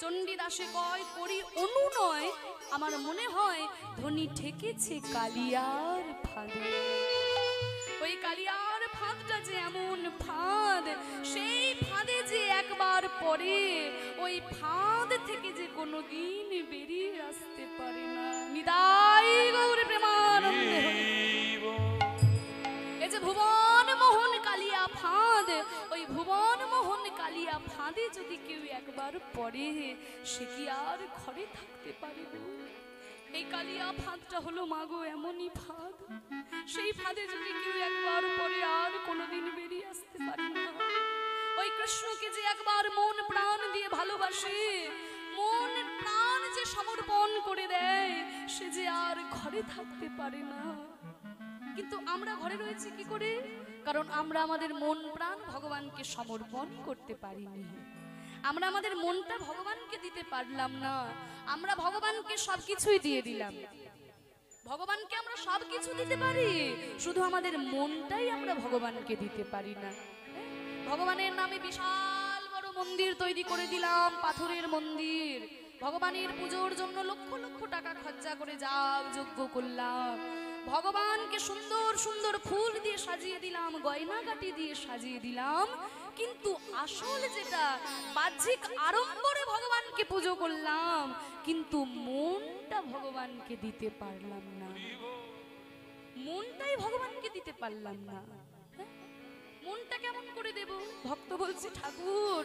চণ্ডীদাসে কয় করি অনুনয়, আমার মনে হয় ধনী ঠেকেছে কালিয়ার ফাঁদে। ওই কালিয়ার ফাঁদটা যে এমন ফাঁদ, সেই ফাঁদে যে একবার পড়ে ওই ফাঁদ থেকে যে কোনোদিন বেরিয়ে আসতে পারে না। নিতাই গৌর প্রেমানন্দে হরি। এই যে ভুবন মোহন কালিয়া ফাঁদ, ওই ভুবন মোহন কালিয়া ফাঁদে যদি কেউ একবার পড়ে সে কি আর ঘরে থাকতে পারে? এই কালিয়া ফাঁদটা হলো মাগো এমনই ফাঁদ, সেই ফাঁদে যদি কেউ একবার পড়ে আর কোনোদিন বেরিয়ে আসতে পারে না। ওই কৃষ্ণকে যে একবার মন প্রাণ দিয়ে ভালোবাসে, মন প্রাণ যে সমর্পণ করে দেয়, সে যে আর ঘরে থাকতে পারে না। কিন্তু আমরা ঘরে রয়েছি কি করে? কারণ আমরা আমাদের মন প্রাণ ভগবানকে সমর্পণ করতে পারিনি। আমরা আমাদের মনটা ভগবানকে দিতে পারলাম না। আমরা ভগবানকে সবকিছুই দিয়ে দিলাম। ভগবানকে আমরা সবকিছু দিতে পারি, শুধু আমাদের মনটাই আমরা ভগবানকে দিতে পারি না। ভগবানের নামে বিশাল বড় মন্দির তৈরি করে দিলাম, পাথরের মন্দির। ভগবানের পুজোর জন্য লক্ষ লক্ষ টাকা খরচা করে যাগ যজ্ঞ করলাম। ভগবানকে সুন্দর সুন্দর ফুল দিয়ে সাজিয়ে দিলাম, গয়নাগাটি দিয়ে সাজিয়ে দিলাম। কিন্তু আসল যেটা বাহ্যিক আড়ম্বরে ভগবানকে পুজো করলাম, কিন্তু মনটা ভগবানকে দিতে পারলাম না। মনটাই ভগবানকে দিতে পারলাম না। মনটা কেমন করে দেব? ভক্ত বলছে, ঠাকুর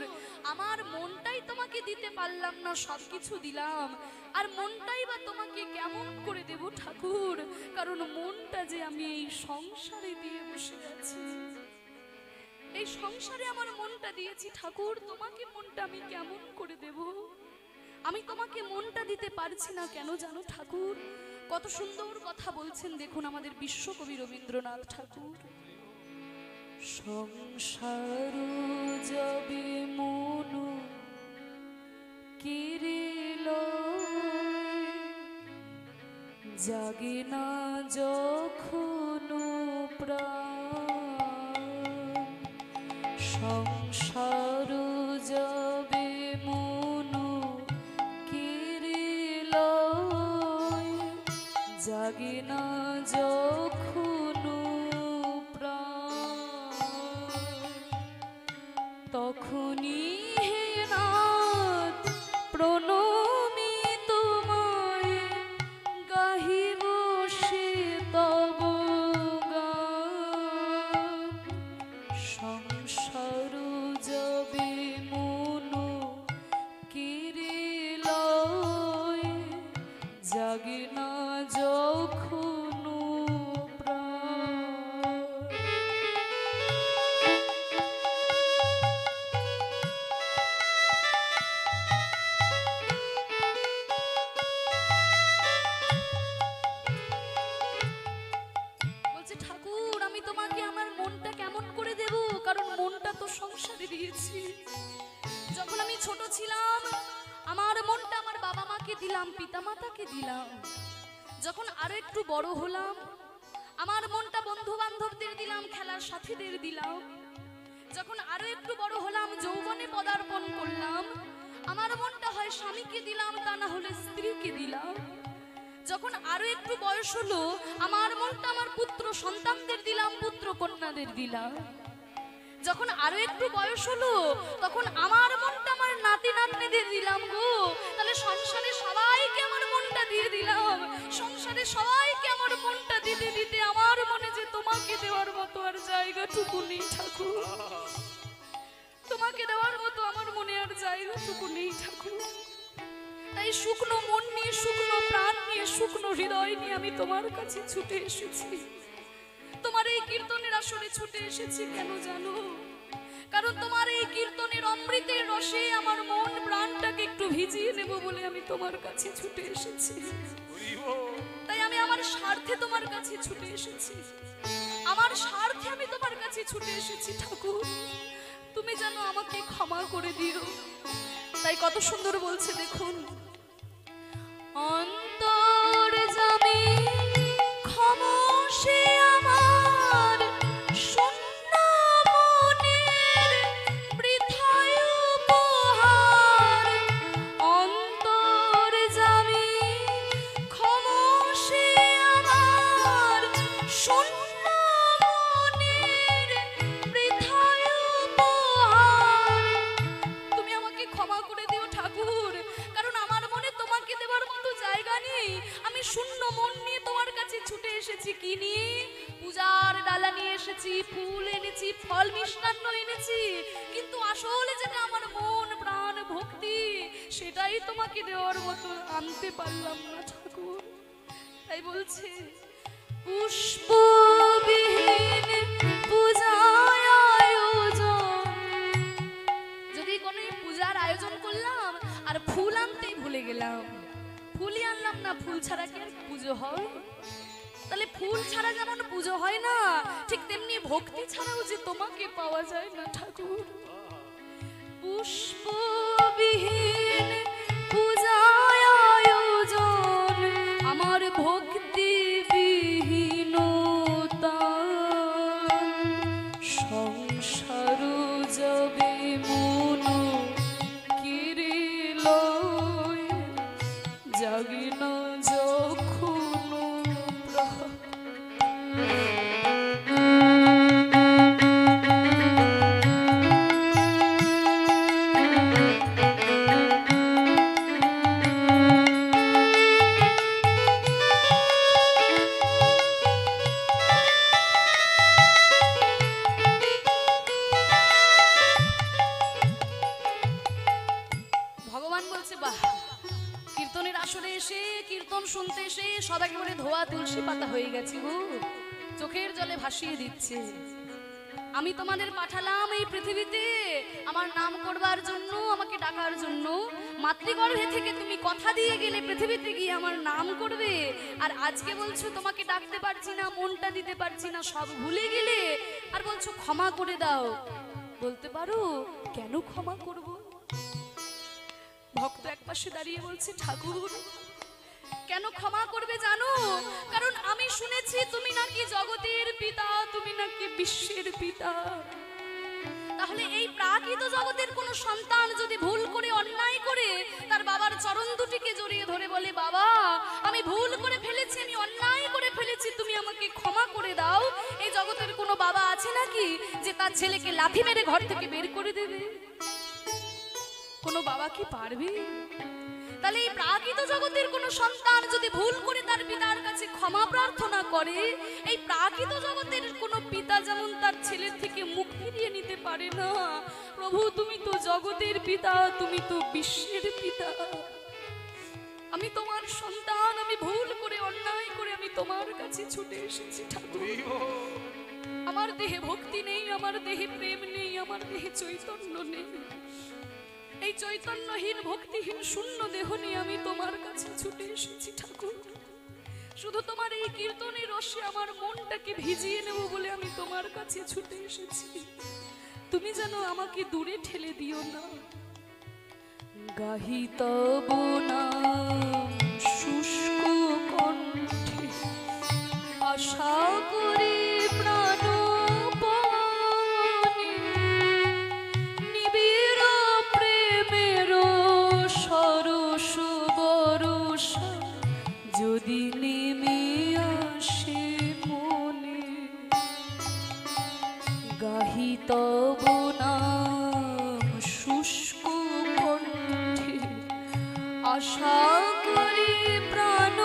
আমার মনটাই তোমাকে দিতে পারলাম না, সবকিছু দিলাম, আর মনটাই বা তোমাকে কেমন করে দেব ঠাকুর? কারণ মনটা যে আমি এই সংসারে দিয়ে বসে আছি, এই সংসারে আমার মনটা দিয়েছি ঠাকুর, তোমাকে মনটা আমি কেমন করে দেব? আমি তোমাকে মনটা দিতে পারছি না কেন জানো ঠাকুর? কত সুন্দর কথা বলছেন দেখুন আমাদের বিশ্বকবি রবীন্দ্রনাথ ঠাকুর। সংসার যাবে মনু কিরিল, জাগে না যখন প্রাণ। সংসার যাবে মনু কিরিল, জাগে না যখন তখনই হে নাথ প্রণমি তোমায়, গাহিব সে তব গান। সংসার যাবে মনু কিরিল, জাগে না যখন সংসারে দিয়েছি। যখন আমি ছোট ছিলাম আমার মনটা আমার বাবা মাকে দিলাম, পিতামাতাকে দিলাম। যখন আরো একটু বড় হলাম আমার মনটা বন্ধু বান্ধবদের দিলাম, খেলার সাথীদের দিলাম। যখন আরো একটু বড় হলাম যৌবনে পদার্পণ করলাম, আমার মনটা হয় স্বামীকে দিলাম, তা না হলে স্ত্রীকে দিলাম। যখন আরো একটু বয়স হলো আমার মনটা আমার পুত্র সন্তানদের দিলাম, পুত্র কন্যাদের দিলাম। যখন আরো একটু বয়স হলো তখন আমার মনটা আমার নাতি নাতনিদের দিলাম গো। তাহলে সংসারে সবাইকে আমার মনটা দিয়ে দিলাম। সংসারে সবাইকে আমার মনটা দিতে দিতে আমার মনে যে তোমাকে দেওয়ার মতো আর জায়গাটুকু নেই ঠাকুর। তোমাকে দেওয়ার মতো আমার মনে আর জায়গাটুকু নেই ঠাকুর। তাই শুকনো মন নিয়ে, শুকনো প্রাণ নিয়ে, শুকনো হৃদয় নিয়ে আমি তোমার কাছে ছুটে এসেছি। তোমার তোমার এই কীর্তনের আসরে ছুটে এসেছি কেন জানো? কারণ তোমার এই কীর্তনের অমৃতের রসে আমার মন প্রাণটাকে একটু ভিজিয়ে নেব বলে আমি তোমার কাছে ছুটে এসেছি। তাই আমি আমার স্বার্থে তোমার কাছে ছুটে এসেছি, আমার স্বার্থে আমি তোমার কাছে ছুটে এসেছি ঠাকুর, তুমি যেন আমাকে ক্ষমা করে দিও। তাই কত সুন্দর বলছে দেখুন, অন্তর্যামী খামোশে আমার শূন্য মনের বৃথায় উপহার। অন্তর্যামী খামোশে আমার শূন্য মনের বৃথায় উপহার। তুমি আমাকে ক্ষমা করে দিও ঠাকুর, কারণ আমার মনে তোমাকে দেওয়ার মতো জায়গা নেই। আমি শূন্য মন নিয়ে তোমার কাছে ছুটে এসেছি। কি নিয়ে? পূজার ডালা নিয়ে এসেছি, ফুল এনেছি, ফল মিষ্টান্ন এনেছি, কিন্তু আসলে যেটা আমার মন প্রাণ ভক্তি সেটাই তোমাকে দেওয়ার মতো আনতে পারলাম না ঠাকুর। তাই বলছে, পুষ্পবিহীন পূজায় আয়োজন। যদি কোনো পূজার আয়োজন করলাম আর ফুল আনতেই ভুলে গেলাম, ফুলই আনলাম না, ফুল ছাড়া কি আর পুজো হয়? তাহলে ফুল ছাড়া যেমন পুজো হয় না, ঠিক তেমনি ভক্তি ছাড়াও যে তোমাকে পাওয়া যায় না ঠাকুর। পুষ্পবিহীন পূজায় আয়োজন, আমার ভক্তি বিহীনতা। সংসার যাবে মন কেড়ে লয়, জাগে না যখন প্রাণ। ভগবান বলছে, বাহ, কীর্তনের আসরে এসে কীর্তন শুনতে এসে সব একেবারে ধোয়া তুলসী পাতা হয়ে গেছে গো, চোখের জলে ভাসিয়ে দিচ্ছে। আমি তোমাদের পাঠালাম এই পৃথিবীতে আমার নাম করবার জন্য, আমাকে ডাকার জন্য। মাতৃগর্ভে থেকে তুমি কথা দিয়ে গেলে পৃথিবীতে গিয়ে আমার নাম করবে, আর আজকে বলছো তোমাকে ডাকতে পারছি না, মনটা দিতে পারছি না, সব ভুলে গেলে, আর বলছো ক্ষমা করে দাও। বলতে পারো কেন ক্ষমা করব? ভক্ত একপাশে দাঁড়িয়ে বলছে, ঠাকুর কেন ক্ষমা করবে জানো? কারণ আমি শুনেছি তুমি নাকি জগতের পিতা, তুমি নাকি বিশ্বের পিতা। তাহলে এই প্রাকৃত জগতের কোন সন্তান যদি ভুল করে অন্যায় করে তার বাবার চরণ দুটিকে জড়িয়ে ধরে বলে, বাবা আমি ভুল করে ফেলেছি, আমি অন্যায় করে ফেলেছি, তুমি আমাকে ক্ষমা করে দাও, এই জগতের কোনো বাবা আছে নাকি যে তার ছেলেকে লাথি মেরে ঘর থেকে বের করে দেবে? কোনো বাবা কি পারবে? তাহলে এই প্রাকৃত জগতের কোন সন্তান যদি ভুল করে তার পিতার কাছে ক্ষমা প্রার্থনা করে, এই প্রাকৃত জগতের কোন পিতা যেমন তার ছেলের থেকে মুখ ফিরিয়ে নিতে পারে না, প্রভু তুমি তো জগতের পিতা, তুমি তো বিশ্বের পিতা। আমি তোমার সন্তান, আমি ভুল করে অন্যায় করে আমি তোমার কাছে ছুটে এসেছি ঠাকুর। আমার দেহে ভক্তি নেই, আমার দেহে প্রেম নেই, আমার দেহে চৈতন্য নেই। এই চৈতন্যহীন ভক্তিহীন শূন্য দেহ নিয়ে আমি তোমার কাছে ছুটে এসেছি ঠাকুর। শুধু তোমার এই কীর্তনের রসে আমার মনটাকে ভিজিয়ে নেব বলে আমি তোমার কাছে ছুটে এসেছি। তুমি যেন আমাকে দূরে ঠেলে দিও না। গাহি তব নাম শুষ্ক কণ্ঠে, আশা করি প্রাণ যদি নেমে আসে মনে। গাহি তব নাম শুষ্ক কণ্ঠে, আশা করি প্রাণ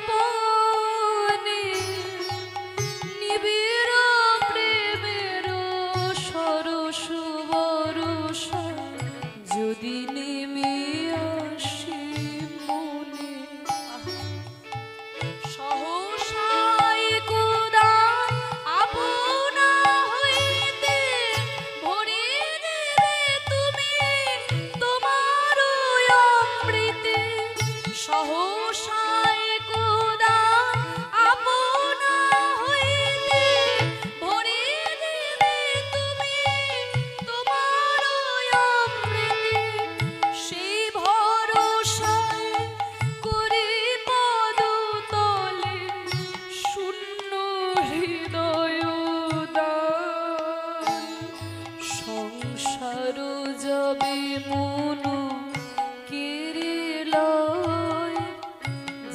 পানে, নিবিড় প্রেমের সরস বরষা যদি নেমে আসে মনে। সহসায় কোদা আপ মনু কিরিলয়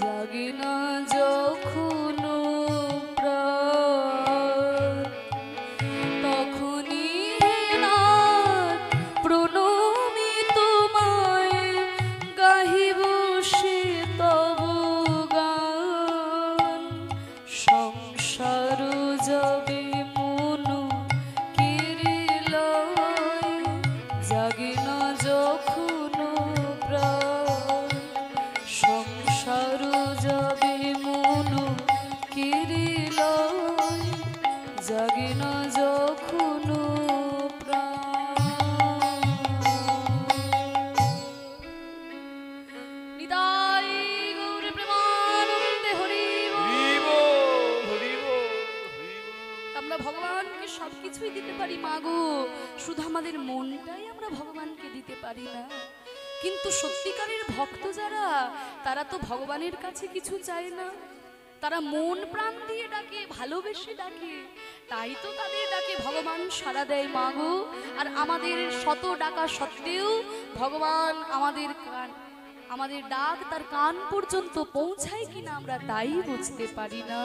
জাগে না যখন প্রাণ তখনই না প্রণমি তোমায় গাহিব সে তব গান সংসার যাবে মনু কিরিলয় জাগে না যখন প্রাণ সংসার যাবে মনু কিরিলয় জাগে না যখন প্রাণ নিতাই গৌর প্রেমানন্দে হরি বল। আমরা ভগবানকে সবকিছুই দিতে পারি মাগো, শুধু আমাদের মনটাই আমরা ভগবানকে দিতে পারি না। কিন্তু সত্যিকারের ভক্ত যারা, তারা তো ভগবানের কাছে কিছু চায় না, তারা মন প্রাণ দিয়ে ডাকে, ভালোবেসে ডাকে, তাই তো তাদের ডাকে ভগবান সাড়া দেয় মাগো। আর আমাদের শত ডাকা সত্ত্বেও ভগবান আমাদের ডাক তার কান পর্যন্ত পৌঁছায় কিনা আমরা তাই বুঝতে পারি না।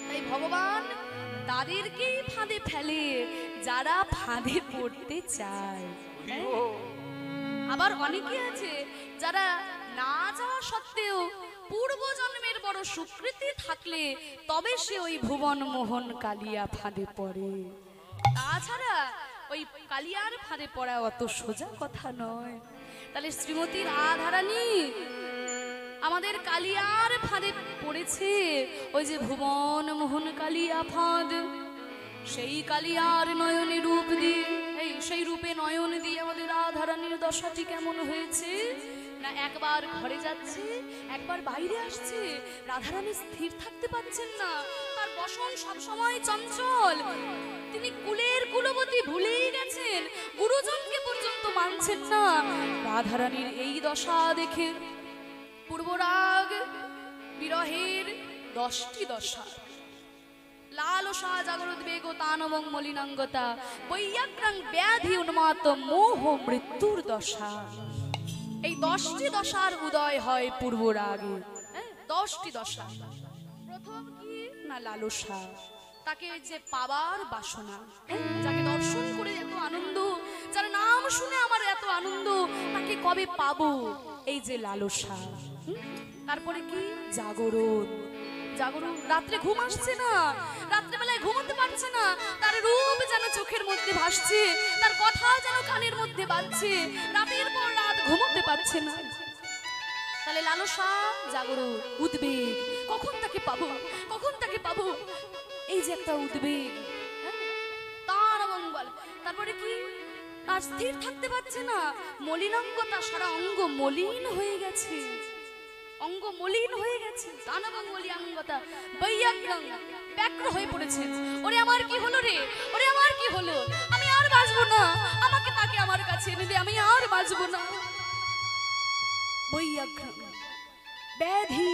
তাই ভগবান তাদেরকেই ফাঁদে ফেলে যারা ফাঁদে পড়তে চায়। আবার অনেকে আছে যারা না যাওয়া সত্ত্বেও পূর্ব জন্মের বড় সুকৃতি থাকলে তবে সে ওই ভুবন মোহন কালিয়া ফাঁদে পড়ে। তাছাড়া ওই কালিয়ার ফাঁদে পড়া অত সোজা কথা নয়। তাহলে শ্রীমতী রাধারানী আমাদের কালিয়ার ফাঁদে পড়েছে, ওই যে ভুবন মোহন কালিয়া ফাঁদ। সেই কালিয়ার নয়নে রূপ দিয়ে, সেই রূপে নয়ন দিয়ে আমাদের রাধারানীর দশাটি কেমন হয়েছে না, একবার ঘরে যাচ্ছে, একবার বাইরে আসছে। রাধারানী স্থির থাকতে পারছেন না, তার বসন সব সময় চঞ্চল। তিনি কুলের কুলবতী ভুলেই গেছেন, গুরুজনকে পর্যন্ত মানছেন না। রাধারানীর এই দশা দেখে পূর্বরাগ বিরহের 10টি দশা, লালসা জাগরোদ্বেগ তানবং মলিনাঙ্গতা বৈয়াগ্রাং ব্যাধি উন্মাত মোহ মৃত্যুর দশা। এই 10টি দশার উদয় হয় পূর্বরাগে। 10টি দশা। প্রথম কি না লালসা, তাকে যে পাবার বাসনা, যাকে দর্শন করে এত আনন্দ, যার নাম শুনে আমার এত আনন্দ, তাকে কবে পাবো, এই যে লালসা। তারপরে কি জাগরণ, জাগরণ, রাত্রে ঘুম আসছে না, রাত্রেবেলায় ঘুমোতে পারছে না, তার রূপ যেন চোখের মধ্যে ভাসছে, তার কথা যেন কানের মধ্যে বাজছে, রাতের পর রাত ঘুমোতে পারছে না। তাহলে লালসা, জাগরণ, উদ্বেগ, কখন তাকে পাবো, কখন তাকে পাবো, এই যে একটা উদ্বেগ, তার মঙ্গল। তারপরে কি, আর স্থির থাকতে পারছে না, মলিনাঙ্গতা, সারা অঙ্গ মলিন হয়ে গেছে, অঙ্গ মলিন হয়ে গেছে, দানবং মলিনাঙ্গতা বৈয়াগ্রাং, ব্যাঘ্র হয়ে পড়েছেন। ওরে আমার কি হলো রে, ওরে আমার কি হলো, আমি আর বাঁচবো না, আমাকে তাকে আমার কাছে এনে দে, আমি আর বাঁচবো না। বৈয়াগ্রাং, ব্যাধি,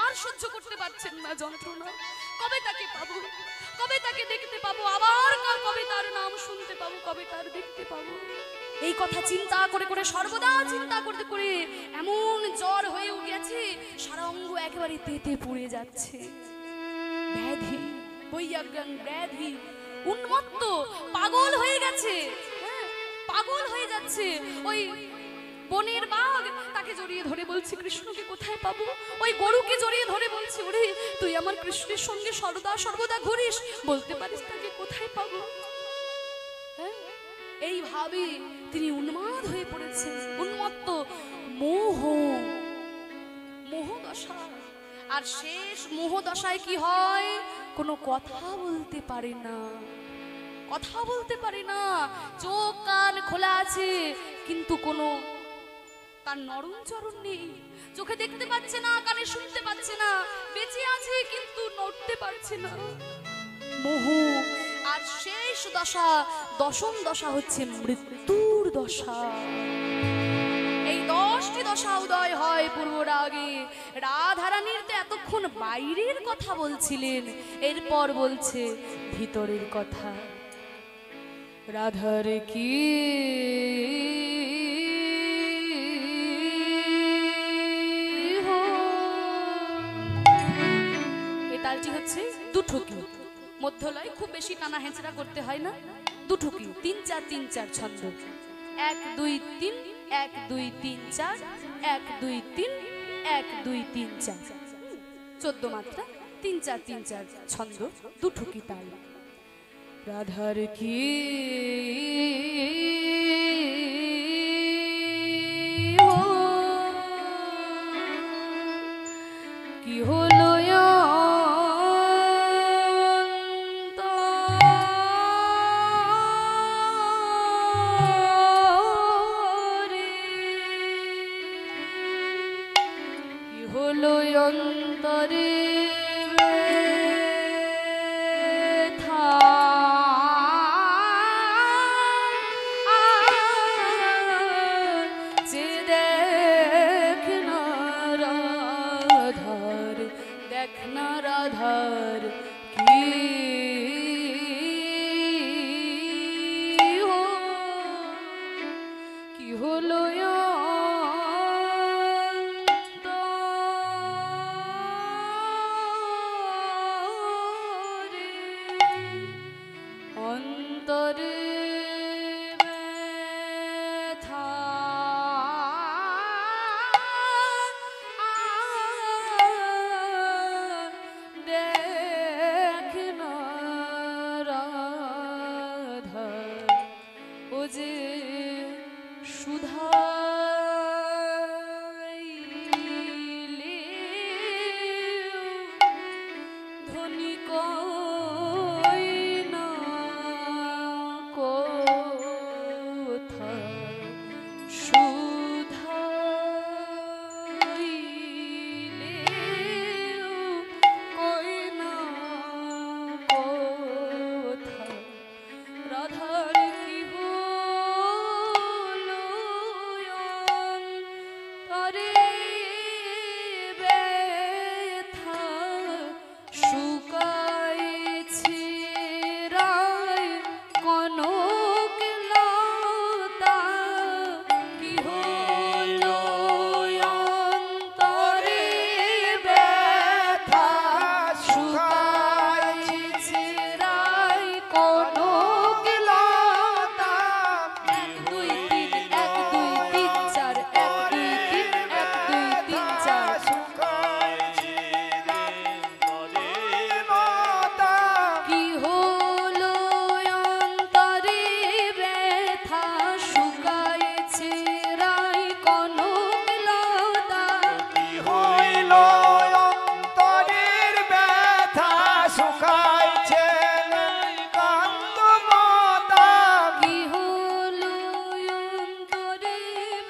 আর সহ্য করতে পারছেন না যন্ত্রণা। কবে তাকে পাবো, কবে তাকে দেখতে পাবো, আবার কবে তার নাম শুনতে পাবো, কবে তার দেখতে পাবো, এই কথা চিন্তা করে করে, সর্বদা চিন্তা করতে করে এমন জ্বর হয়ে গেছে, সারা অঙ্গ একেবারে তেতে পুড়ে যাচ্ছে। ব্যাধি, বৈয়াগ্রাং ব্যাধি, উন্মত্ত, পাগল হয়ে গেছে, পাগল হয়ে যাচ্ছে। ওই বনের বাঘ তাকে জড়িয়ে ধরে বলছে কৃষ্ণকে কোথায় পাবো, ওই গরুকে জড়িয়ে ধরে বলছে ওরে তুই আমার কৃষ্ণের সঙ্গে সর্বদা সর্বদা ঘুরিস, বলতে পারিস তাকে কোথায় পাবো। এইভাবে তিনি উন্মাদ হয়ে পড়েছেন, উন্মত্ত, মোহ, মোহদশা। আর শেষ মোহদশায় কি হয়, কোনো কথা বলতে পারে না, কথা বলতে পারে না, চোখ কান খোলা আছে কিন্তু কোনো তার নরম চরণ নেই, চোখে দেখতে পাচ্ছে না, কানে শুনতে পাচ্ছে না, বেঁচে আছে কিন্তু নড়তে পারছে না, মোহ। আর শেষ দশা, দশম দশা হচ্ছে মৃত্যুর দশা। এই 10টি দশা উদয় হয় পূর্বরাগে। রাধারানীর তো এতক্ষণ বাইরের কথা বলছিলেন, এরপর বলছে ভিতরের কথা। রাধার কি এই তালটি হচ্ছে দুঠুকি মধ্যলয়, খুব বেশি টানা হেঁচড়া করতে হয় না। দুঠুকি 3-4-3-4 ছন্দ, 1-2-3 1-2-3-4 1-2-3 1-2-3-4, 14 মাত্রা, 3-4-3-4 ছন্দ, দুঠুকি তাল। রাধার কি কি হলো অন্তরে ব্যথা, যে দেখ না রাধার, দেখ না রাধার কি কি হলো অন্তরে ব্যথা, দেখ না রাধা, ও যে সুধা ধ্বনি কই না কোথা, সুধাইলে কই না কোথা, রাধার কি হলো অন্তরে ব্যথা, শুকাইছে রায় কনক লতা, কি হলো অন্তরে ব্যথা, শুকাইছে রায় কনক লতা, 1-2-3 1-2-3-4 1-2-3 1-2-3-4, কি হলো অন্তরে ব্যথা, শুকাইছে রায় কনক লতা, কি হইল অন্তরের ব্যথা, শুকাইছে কান্দ মাতা, কি হলো অন্তরে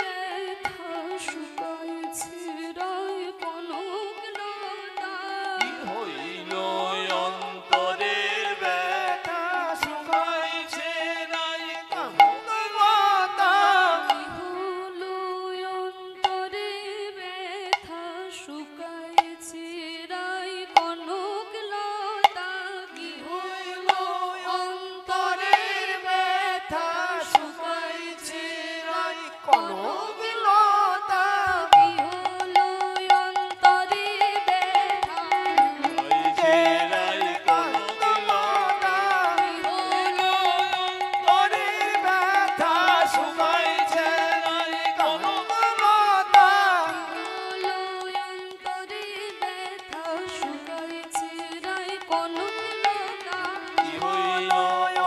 ব্যথা, শুকাইছে রায় কনক লতা, কি হইল অন্তরের ব্যথা, শুকাইছে নাই কান্দ মাতা, কি হলো অন্তরে ব্যথা, শুকাইছে রায় কনক লতা, কি হইল অন্তরের ব্যথা, শুকাইছে রায় কনক লতা, কি হলো অন্তরে ব্যথা, শুকাইছে নাই কান্দ মাতা, কি হলো অন্তরের ব্যথা, শুকাইছে নাই কান্দ মাতা, হলো অন্তরে ব্যথা, শুকাইছে রায় কনক লতা, কি হইল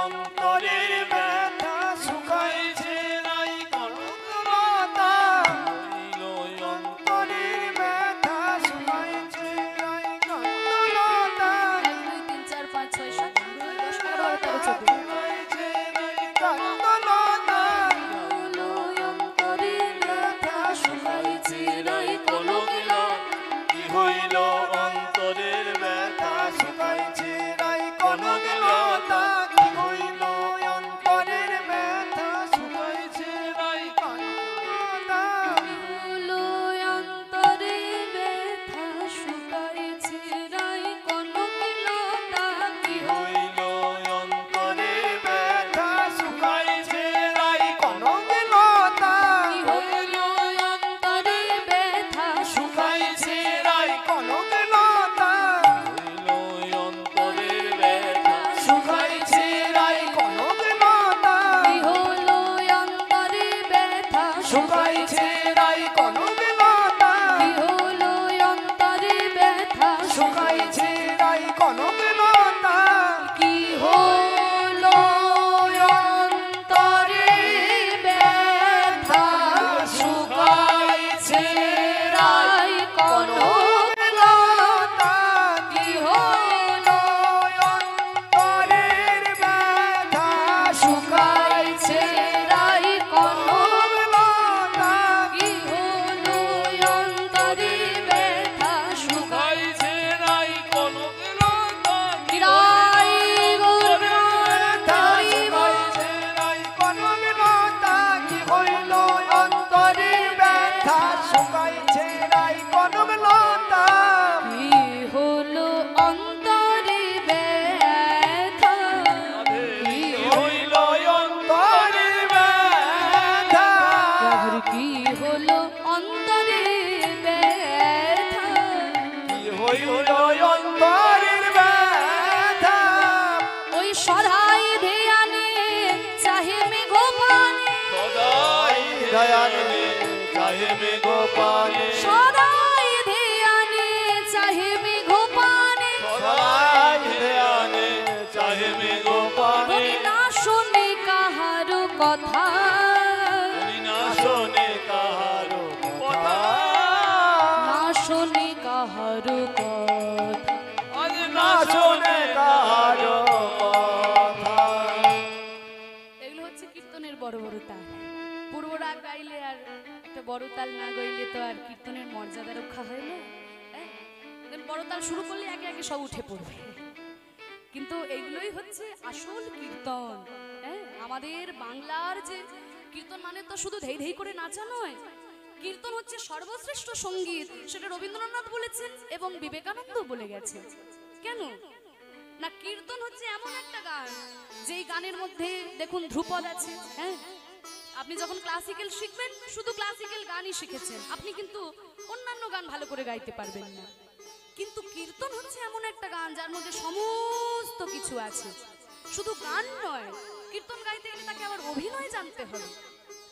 অন্তরের ব্যথা, শুকাইছে নাই কান্দ মাতা, হইল অন্তরের ব্যথা, শুকাইছে নাই কান্দ মাতা, 1-2-3-4-5-6-7 10-11-12-13-14, শুকাইছে নাই কান্দ মাতা, হলো অন্তরে ব্যথা, শুকাইছে রায় কনক লতা, কি হইল অন্তরের ব্যথা, শুকাইছে নাই কনক লতা, কি হইল অন্তরের ব্যথা, শুকাইছে নাই কান্দ মাতা, হলো অন্তরে ব্যথা, শুকাইছে রায় কনক লতা, কি হইল অন্তরের সদাই ধ্যানে চাহে মেঘপানে সদাই ধ্যানে চাহে মেঘপানে সদাই ধ্যানে চাহে মেঘপানে সদাই ধ্যানে চাহে মেঘপানে না শোনে কাহারো কথা না শোনে কাহারো কথা না শোনে কাহারো কথা না শোনে কাহারো কথা। এগুলো হচ্ছে কীর্তনের বড় বড় তাল। পূর্ব রাগ গাইলে আর একটা বড় তাল না গাইলে তো আর কীর্তনের মর্যাদা রক্ষা হয় না। বড় তাল শুরু করলে একে একে সব উঠে পড়বে, কিন্তু এগুলোই হচ্ছে আসল কীর্তন। হ্যাঁ, আমাদের বাংলার যে কীর্তন মানে তো শুধু ধেই ধেই করে নাচা নয়, কীর্তন হচ্ছে সর্বশ্রেষ্ঠ সঙ্গীত। সেটা রবীন্দ্রনাথ বলেছেন এবং বিবেকানন্দ বলে গেছেন। কেন না, কীর্তন হচ্ছে এমন একটা গান যেই গানের মধ্যে দেখুন ধ্রুপদ আছে। হ্যাঁ, আপনি যখন ক্লাসিক্যাল শিখবেন শুধু ক্লাসিক্যাল গানই শিখেছেন, আপনি কিন্তু অন্যান্য গান ভালো করে গাইতে পারবেন না। কিন্তু কীর্তন হচ্ছে এমন একটা গান যার মধ্যে সমস্ত কিছু আছে। শুধু গান নয়, কীর্তন গাইতে গেলে তাকে আবার অভিনয় জানতে হবে।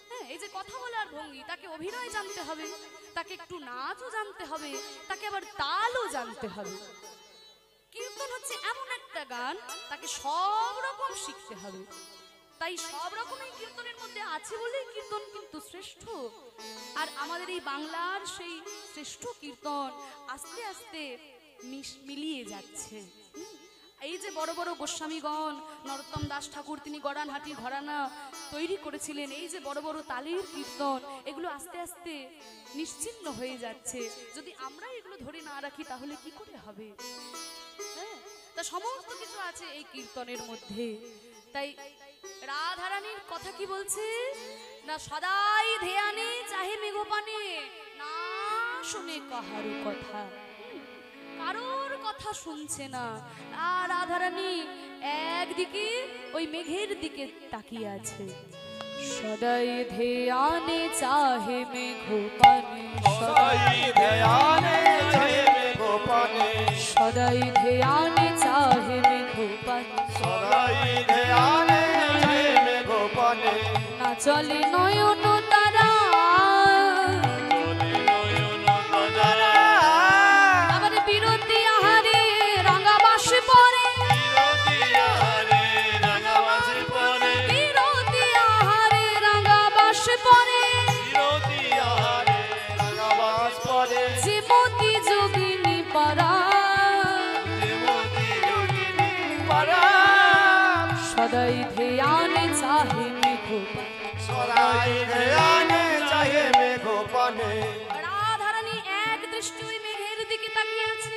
হ্যাঁ, এই যে কথা বলার ভঙ্গি, তাকে অভিনয় জানতে হবে, তাকে একটু নাচও জানতে হবে, তাকে আবার তালও জানতে হবে। কীর্তন হচ্ছে এমন একটা গান, তাকে সব রকম শিখতে হবে। তাই সব রকমই কীর্তনের মধ্যে আছে বলেই কীর্তন কিন্তু শ্রেষ্ঠ। আর আমাদের এই বাংলার সেই শ্রেষ্ঠ কীর্তন আস্তে আস্তে মিলিয়ে যাচ্ছে। এই যে বড় বড় গোস্বামীগণ, নরোত্তম দাস ঠাকুর তিনি গড়ানহাটির ঘরানা তৈরি করেছিলেন, এই যে বড় বড় তালের কীর্তন, এগুলো আস্তে আস্তে নিশ্চিহ্ন হয়ে যাচ্ছে। যদি আমরা এগুলো ধরে না রাখি তাহলে কি করে হবে? হ্যাঁ, তা সমস্ত কিছু আছে এই কীর্তনের মধ্যে। তাই রাধারানীর কথা কি বলছে না, সদাই ধ্যানে চাহে মেঘপানে না শুনে কাহারো কথা, কারোর কথা শুনছে না। আর রাধারানী একদিকে ওই মেঘের দিকে তাকিয়ে আছে। সদাই ধ্যানে চাহে মেঘপানে সদাই ধ্যানে চাহে মেঘপানে সদাই ধ্যানে চাহে মেঘপানে সদাই ধ্যানে চাহে মেঘপানে না চলে নয়ন তারা চলে নয়ন তারা আবার বিরতি আহারে রাঙাবাস পরে বিরতি আহারে রাঙাবাস পরে বিরতি আহারে রাঙাবাস পরে বিরতি আহারে রাঙাবাস পরে যে মতি যোগিনী পারা দেবতী যোগিনী পারা সদাই ধ্যানে চাহে মেঘপানে সদাই ধ্যানে চাহে মেঘপানে। রাধারানী এক দৃষ্টি ওই মেঘের দিকে তাকিয়ে আছে।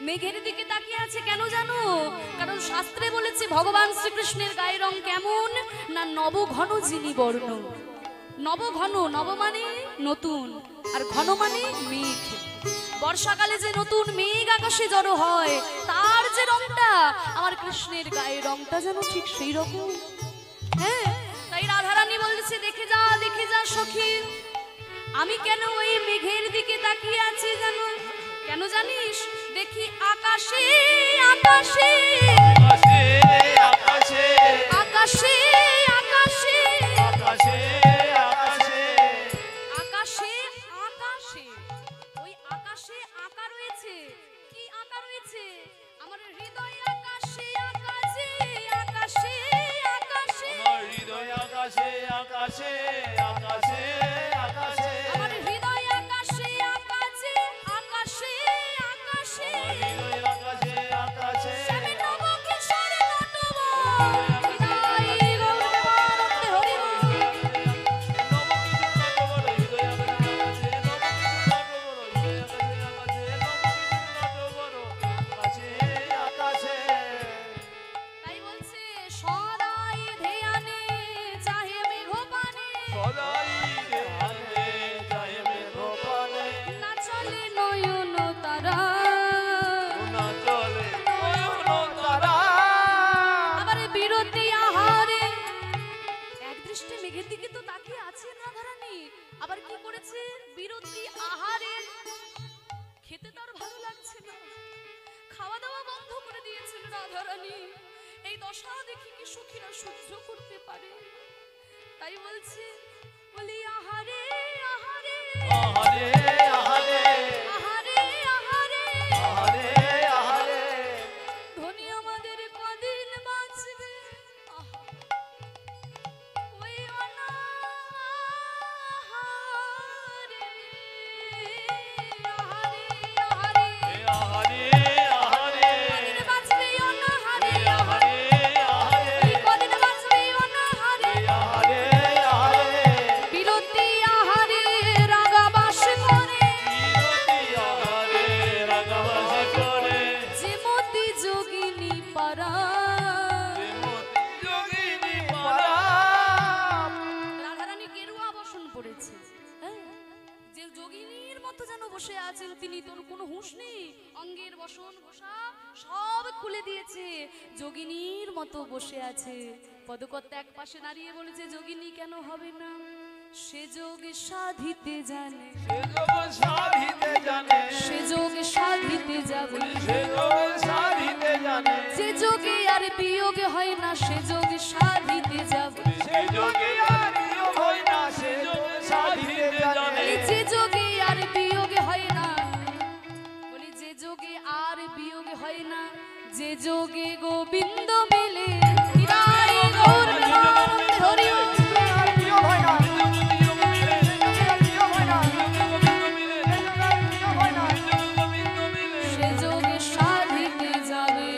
মেঘের দিকে তাকিয়ে আছে কেন জানো? কারণ শাস্ত্রে বলেছে ভগবান শ্রীকৃষ্ণের গায়ের রং কেমন না নবঘন যিনি বর্ণ। নবঘন, নব মানে নতুন, আর ঘন মানে মেঘ। বর্ষাকালে যে নতুন মেঘ আকাশে জড়ো হয় তার যে রংটা, আমার কৃষ্ণের গায়ের রংটা যেন ঠিক সেই রকম। হ্যাঁ, তাই রাধারানী বলছে দেখে যা সখী, আমি কেন ওই মেঘের দিকে তাকিয়ে আছি জানো? কেন জানিস? দেখি আকাশে আকাশে আকাশে আকাশে আকাশে আকাশে আকাশে আকাশে আকাশে আকাশে ওই আকাশে আঁকা রয়েছে। কি আঁকা রয়েছে? আমার হৃদয় আকাশে আকাশে আকাশে আকাশে আমার হৃদয় আকাশে আকাশে আকাশে আকাশে আমার হৃদয় আকাশে আকাশে আকাশে আকাশে হৃদয় আকাশে আকাশে শ্যামে নব কিশোর নটবর হৃদয় গৌরবানন্দে হরি বল। তাই বলছে সদাই ধ্যানে চাহে মেঘপানে না চলে নয়ন তারা আবার বিরতি আহারে এক দৃষ্টি মেঘের দিকে তো তাকিয়ে আছে রাধারানী, আবার কি করেছে? বিরতি আহারে খেতে তার ভালো লাগছে না, খাওয়া দাওয়া বন্ধ করে দিয়েছিল রাধারানী। এই দশা দেখি কি সখীরা সহ্য করতে পারে? তাই বলছে, বলি আহারে আহারে আহারে আহারে আহারে আহারে আহারে আহারে ধনী আমাদের কদিন বাঁচবে? আহা, ওই অনাহারে, আহারে আহারে আহারে আহারে কদিন বাঁচবে অনাহারে? আহারে আহারে ওই কদিন বাঁচবে অনাহারে? আহারে আহারে বিরতি আহারে রাগাবাস করে, বিরতি আহারে রাগাবাস করে যে মতি যোগিনী পারা। যোগিনী পারা রাধারানী গেরুয়া বসন পড়েছে, হ্যাঁ? যে যোগিনীর মতো যেন বসে আছেন তিনি, তোর কোনো হুঁশ নেই, অঙ্গের বসন ঘোষা সব খুলে দিয়েছে, যোগিনীর মতো বসে আছে। পদকর্তা এক পাশে দাঁড়িয়ে বলেছে, যোগিনী কেন হবে না? সে যোগ সাধিতে জানে, সে যোগ সাধিতে জানে সে যোগ সাধিতে যাবে, সে যোগ সাধিতে জানে যে যোগে আর বিয়োগ হয় না, সে যোগ সাধিতে যাবে। সে যোগে আর বিয়োগ হয় না সে যোগ সাধিতে জানে যে যোগে আর বিয়োগ হয় না, বলি যে যোগে আর বিয়োগ হয় না, যে যোগে গোবিন্দ মেলে নিরাই গৌর প্রেমানন্দে হরি ওম। আর বিয়োগ হয় না বিয়োগ হয় না বিয়োগ হয় না সে যোগে সাধিতে যাবে।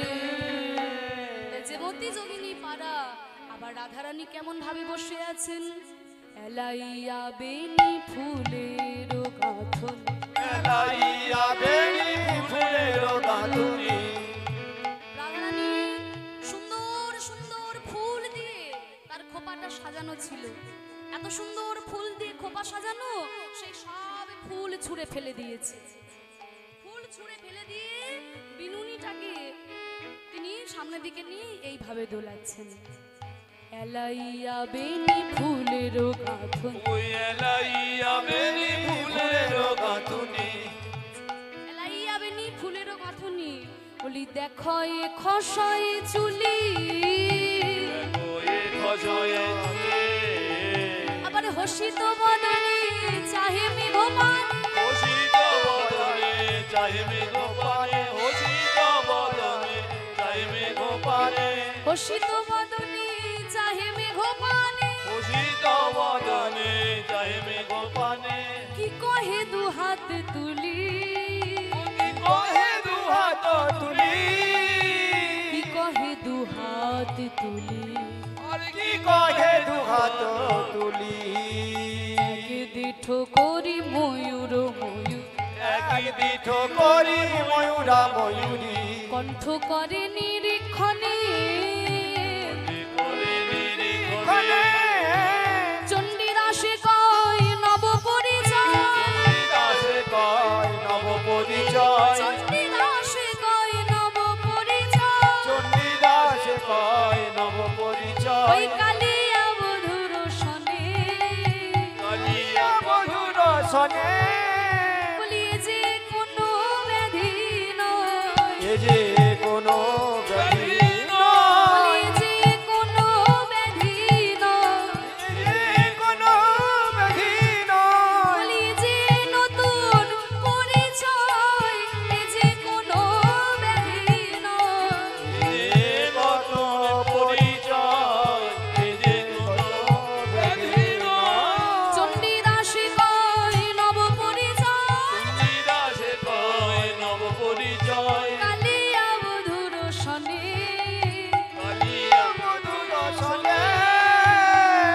যে মতি যোগিনী পারা। আবার রাধারানী কেমন ভাবে বসে আছেন? এলাইয়া বেনি ফুলের গাঁথন, এলাইয়া বেনি ফুলের গাঁথুনি রাধারানী সুন্দর সুন্দর ফুল দিয়ে তার খোপাটা সাজানো ছিল। এত সুন্দর ফুল দিয়ে খোপা সাজানো, সেই সব ফুল ছুঁড়ে ফেলে দিয়েছে। ফুল ছুঁড়ে ফেলে দিয়ে বিনুনিটাকে তিনি সামনের দিকে নিয়ে এইভাবে দোলাচ্ছেন। এলাইয়া বেনি ফুলের গাঁথন, ওই এলাইয়া বেনি ফুলের গাঁথুনি এলাইয়া বেনি ফুলের গাঁথনি। বলি দেখো এ খসায় চুলি, ওই খজয়ে আবার হসিত বদনে চাহে মেঘমান, ওসিত বদনে চাহিবে গোপানে ওসিত বদনে চাহিবে গোপানে হসিত বদনে চাহে মেঘপানে। ওসিত বদনে চাহিবে গোপানে কি কহে দু হাত তুলি, কি কহে দুহাত তুলি কি কহে দু হাত তুলি, আর কি কহে দুহাত তুলি কে দিঠ করি ময়ূর ময়ূর, একই দিঠ করি ময়ূরা ময়ূরী কণ্ঠ করে নিরীক্ষণে, করে নিরীক্ষণে চণ্ডীদাসে কয় নব পরিচয়, দাসে কয় নব পরিচয় চণ্ডীদাসে কয় নব পরিচয়, চণ্ডীদাসে কয় নব ওই পরিচয় কালিয়া বধুর সনে, কালিয়া মধুর সনে বলি যে কোনো ব্যাধি নয়, এ যে কোনো ব্যাধি বলি নয় যে কোনো ব্যাধি নয়, এ যে কোনো ব্যাধি নয় বলি যে নতুন পরিচয়, এ যে কোনো ব্যাধি নয়, এ কত পরিচয় এ যে কোনো ব্যাধি নয় চণ্ডীদাসে কয় নব পরিচয়, চণ্ডীদাসে কয় নব পরিচয় কালিয়া বধুর সনে, কালিয়া মধুর সনে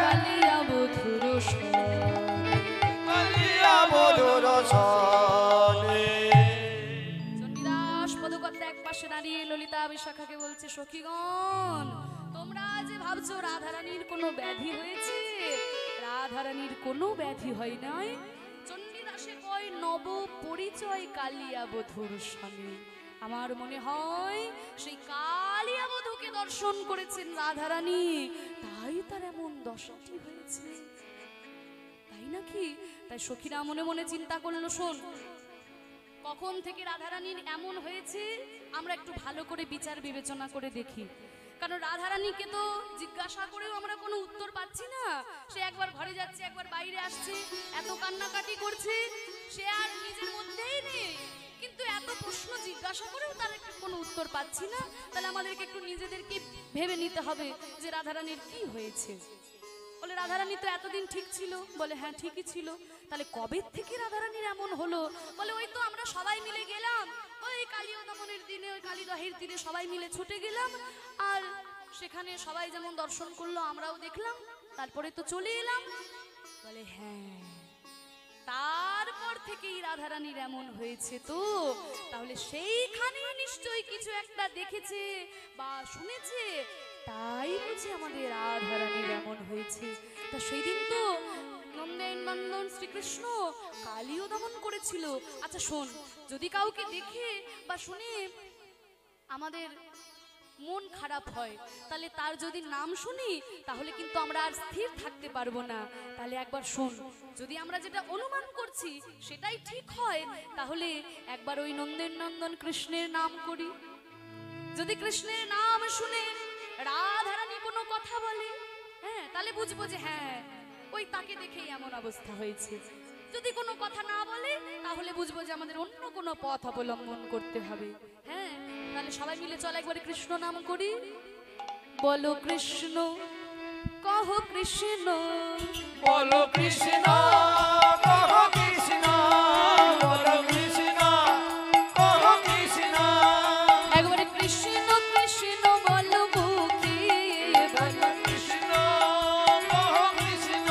কালিয়া বধুর সনে। কালিয়া মধুর সনে চণ্ডীদাস পদকর্তা এক পাশে দাঁড়িয়ে ললিতা বিশাখাকে বলছে, সখীগণ তোমরা যে ভাবছো রাধারানীর কোনো ব্যাধি হয়েছে, রাধারানীর কোনো ব্যাধি হয় নাই। চণ্ডীদাসে কয় নব পরিচয় কালিয়া বধুর সনে। আমার মনে হয় সেই কালিয়া বধূকে দর্শন করেছেন রাধারানী, তাই তার এমন দশাটি হয়েছে, তাই নাকি? তাই সখীরা মনে মনে চিন্তা করলো, শোন কখন থেকে রাধারানীর এমন হয়েছে আমরা একটু ভালো করে বিচার বিবেচনা করে দেখি। কারণ রাধারানীকে তো জিজ্ঞাসা করেও আমরা কোনো উত্তর পাচ্ছি না। সে একবার ঘরে যাচ্ছে, একবার বাইরে আসছে, এত কান্নাকাটি করছে, সে আর নিজের মধ্যেই নেই। কিন্তু এত প্রশ্ন জিজ্ঞাসা করেও তার কোনো উত্তর পাচ্ছি না। তাহলে আমাদেরকে একটু নিজেদেরকে ভেবে নিতে হবে যে রাধারানীর কি হয়েছে। বলে রাধারানী তো এতদিন ঠিক ছিল। বলে হ্যাঁ ঠিকই ছিল। তাহলে কবে থেকে রাধারানীর এমন হলো? বলে ওই তো আমরা সবাই মিলে গেলাম, ওই কালীয় দমনের দিনে, ওই কালীদহের তীরে সবাই মিলে ছুটে গেলাম, আর সেখানে সবাই যেমন দর্শন করলো আমরাও দেখলাম, তারপরে তো চলে এলাম। বলে হ্যাঁ, তারপর থেকেই রাধারানীর এমন হয়েছে। তো তাহলে সেইখানে নিশ্চয়ই কিছু একটা দেখেছে বা শুনেছে, তাই বুঝি আমাদের রাধারানীর এমন হয়েছে। তা সেই দিন তো নন্দন শ্রীকৃষ্ণ কালীয় দমন করেছিল। আচ্ছা শোন, যদি কাউকে দেখে বা শুনে আমাদের মন খারাপ হয়, তাহলে তার যদি নাম শুনি তাহলে কিন্তু আমরা আর স্থির থাকতে পারবো না। তাহলে একবার শোন, যদি আমরা যেটা অনুমান করছি সেটাই ঠিক হয়, তাহলে একবার ওই নন্দন কৃষ্ণের নাম করি। যদি কৃষ্ণের নাম শুনে রাধারানী কোনো কথা বলে, হ্যাঁ, তাহলে বুঝবো যে হ্যাঁ ওই তাকে দেখেই এমন অবস্থা হয়েছে। যদি কোনো কথা না বলে তাহলে বুঝবো যে আমাদের অন্য কোনো পথ অবলম্বন করতে হবে। হ্যাঁ, তাহলে সবাই মিলে চল একবারে কৃষ্ণ নাম করি। বলো কৃষ্ণ, কহ কৃষ্ণ, বলো কৃষ্ণ, কহ কৃষ্ণ, বলো কৃষ্ণ, কহ কৃষ্ণ। একবারে কৃষ্ণ কৃষ্ণ বলো মুখে, বলো কৃষ্ণ, কহ কৃষ্ণ,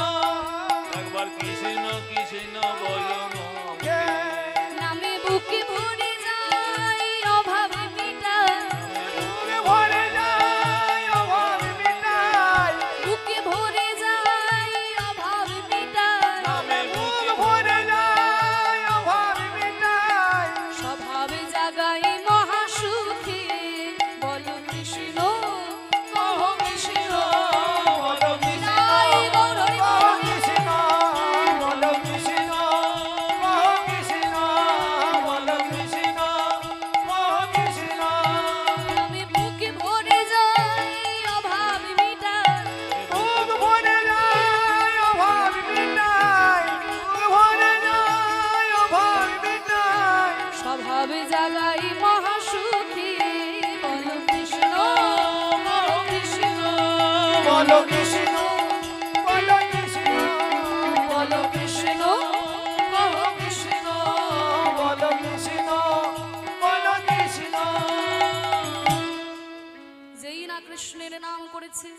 একবার কৃষ্ণ কৃষ্ণ বলো মুখে। নামে বুকে ভরে যায় অভাব মিটায়, বুকে ভরে যায় অভাব মিটায়, বুকে ভরে যায় অভাব মিটায়, নামে বুক ভরে যায় অভাব মিটায়। স্বভাবে জাগাই মহাসুখে, বলো কৃষ্ণ, কহ কৃষ্ণ, বলো কৃষ্ণ, নাই গৌর হরি কহ বল। কৃষ্ণ, বলো কৃষ্ণ, কহ কৃষ্ণ, বলো কৃষ্ণ, কহ কৃষ্ণ। নামে বুকে ভরে যায় অভাব মিটায়, বুক ভরে যায় অভাব মিটায়, বুক ভরে যায় অভাব মিটায়। স্বভাবে জাগাই মহাসুখে, বলো কৃষ্ণ, কহ কৃষ্ণ, বলো কৃষ্ণ, বলো কৃষ্ণ, বলো কৃষ্ণ, কহ কৃষ্ণ। বলো কৃষ্ণ, বলো কৃষ্ণ। যেই না কৃষ্ণের নাম করেছে,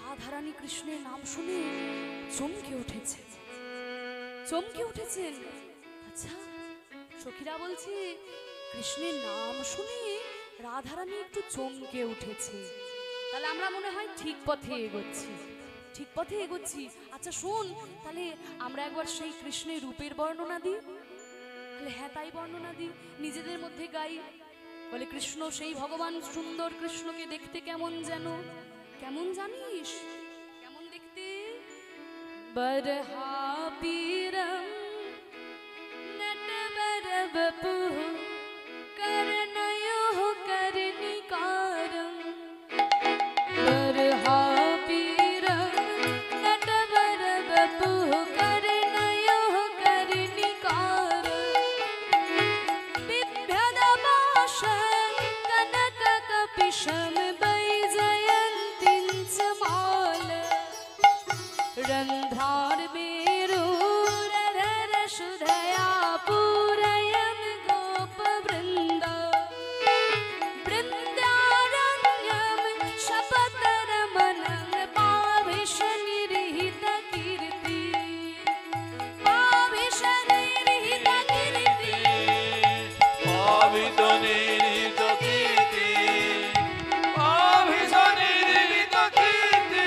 রাধারানী কৃষ্ণের নাম শুনে চমকে উঠেছে, চমকে উঠেছেন। আচ্ছা, সখীরা বলছে কৃষ্ণের নাম শুনে রাধারানী একটু চমকে উঠেছে, তাহলে আমরা মনে হয় ঠিক পথে এগোচ্ছি, ঠিক পথে এগোচ্ছি। আচ্ছা শোন, তাহলে আমরা একবার সেই কৃষ্ণের রূপের বর্ণনা দিই। তাহলে হ্যাঁ, তাই বর্ণনা দিই, নিজেদের মধ্যে গাই। বলে কৃষ্ণ সেই ভগবান সুন্দর, কৃষ্ণকে দেখতে কেমন যেন, কেমন জানিস কেমন দেখতে? বরহা পীরম নটবর বপু করনयो করনিকারম, বরহা পীরম নটবর বপু করনयो করনিকারম, বিভ্রদবাসং কনক কপিশম বৈজয়ন্তীং চ মাল, রন্ধ্রার মেরুরধর সুধয়া পূরয়ন গোপ বৃন্দ, বৃন্দারণ্যম শপথরমণং পাভিশ নিরহিত কীর্তি, পাভিশ নিরহিত কীর্তি, পাবিত নিরিত কীর্তি, পাবিত নিরিত কীর্তি,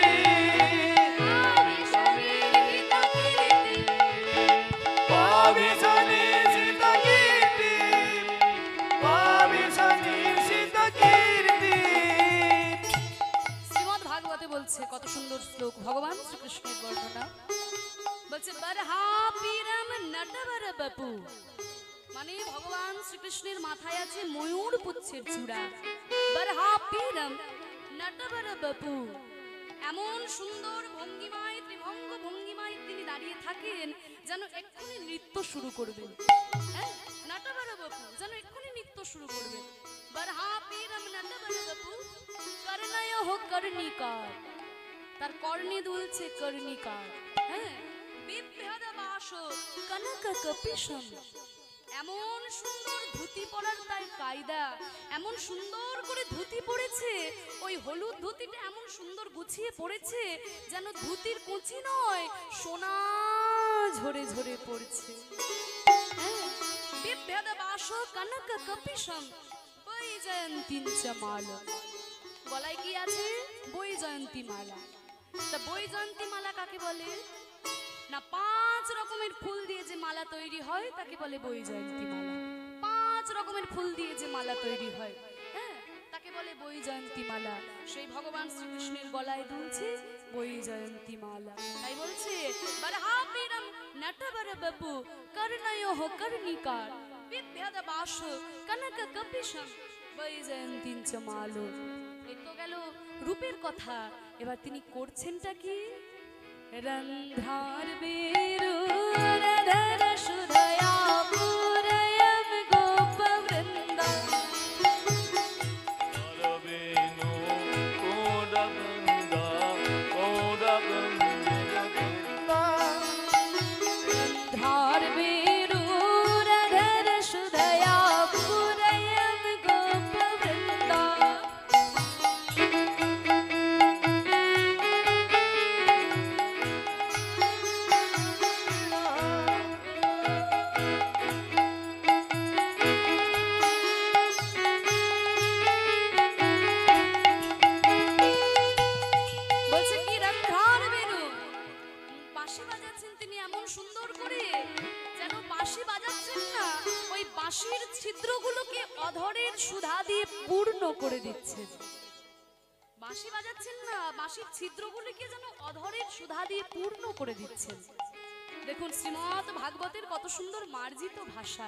পাভিশ নিরহিত কীর্তি। পাবিত নিরিত কীর্তি, পাবিত নিরিত কীর্তি। শ্রীমদ্ ভাগবতে বলছে, কত সুন্দর শ্লোক, ভগবান শ্রীকৃষ্ণের বর্ণনা বলছে, বরহা পীরম নটবর বপু, মানে ভগবান শ্রীকৃষ্ণের মাথায় আছে ময়ূর পুচ্ছের চূড়া। বরহা পীরম নটবর বাপু এমন সুন্দর ভঙ্গিমায় ত্রিভঙ্গ ভঙ্গিমায় তিনি দাঁড়িয়ে থাকেন যেন এক্ষুনি নৃত্য শুরু করবেন। হ্যাঁ, নটবর বাপু যেন এক্ষুনি নৃত্য শুরু করবেন। বরহা পীরম নটবর বাপু করনয় হো কর্ণিকার, তার কর্ণে দুলছে কর্ণিকার। হ্যাঁ, বিভ্যদ বাস কনক কপিশম, এমন সুন্দর ধুতি পরার তাই কায়দা, এমন সুন্দর করে ধুতি পরেছে, ওই হলুদ ধুতিটা এমন সুন্দর গুছিয়ে পড়েছে যেন ধুতির কুচি নয় সোনা ঝরে ঝরে পড়ছে। বিভ্যদ বাস কনক কপিশম বৈজয়ন্তীং চ মালা, গলায় কি আছে? বৈজয়ন্তী মালা। তা বৈজয়ন্তী মালা কাকে বলে? না, 5 রকমের ফুল দিয়ে যে মালা তৈরি হয় তাকে বলে বৈজয়ন্তী মালা। 5 রকমের ফুল দিয়ে যে মালা তৈরি হয়, হ্যাঁ, তাকে বলে বৈজয়ন্তী মালা। সেই ভগবান শ্রীকৃষ্ণের গলায় দুলছে বৈজয়ন্তী মালা। তাই বলছে বরহা পীরম নটবর বাপু করনয়ো কর্ণিকার, বিভ্যদ বাস কনক কপিশম বৈজয়ন্তীং চ মালা। এই তো গেল রূপের কথা, এবার তিনি করছেনটা কি? রন্ধ্রার বেরু রধর সুধয়া পুরয়ম গোপ বৃন্দ, রবেনো কোডবৃন্দ কোডবৃন্দ, রন্ধ্রার বেরু রধর সুধয়া পুরয়ম গোপ বৃন্দ। বলছে কি রন্ধ্রার বেরু, বাঁশি বাজাচ্ছেন তিনি এমন সুন্দর করে যেন বাঁশি বাজাচ্ছেন না, ওই বাঁশির ছিদ্রগুলোকে অধরের সুধা দিয়ে পূর্ণ করে দিচ্ছেন। বাঁশি বাজাচ্ছেন না, বাঁশির ছিদ্রগুলোকে যেন অধরের সুধা দিয়ে পূর্ণ করে দিচ্ছেন। দেখুন শ্রীমৎ ভাগবতের কত সুন্দর মার্জিত ভাষা।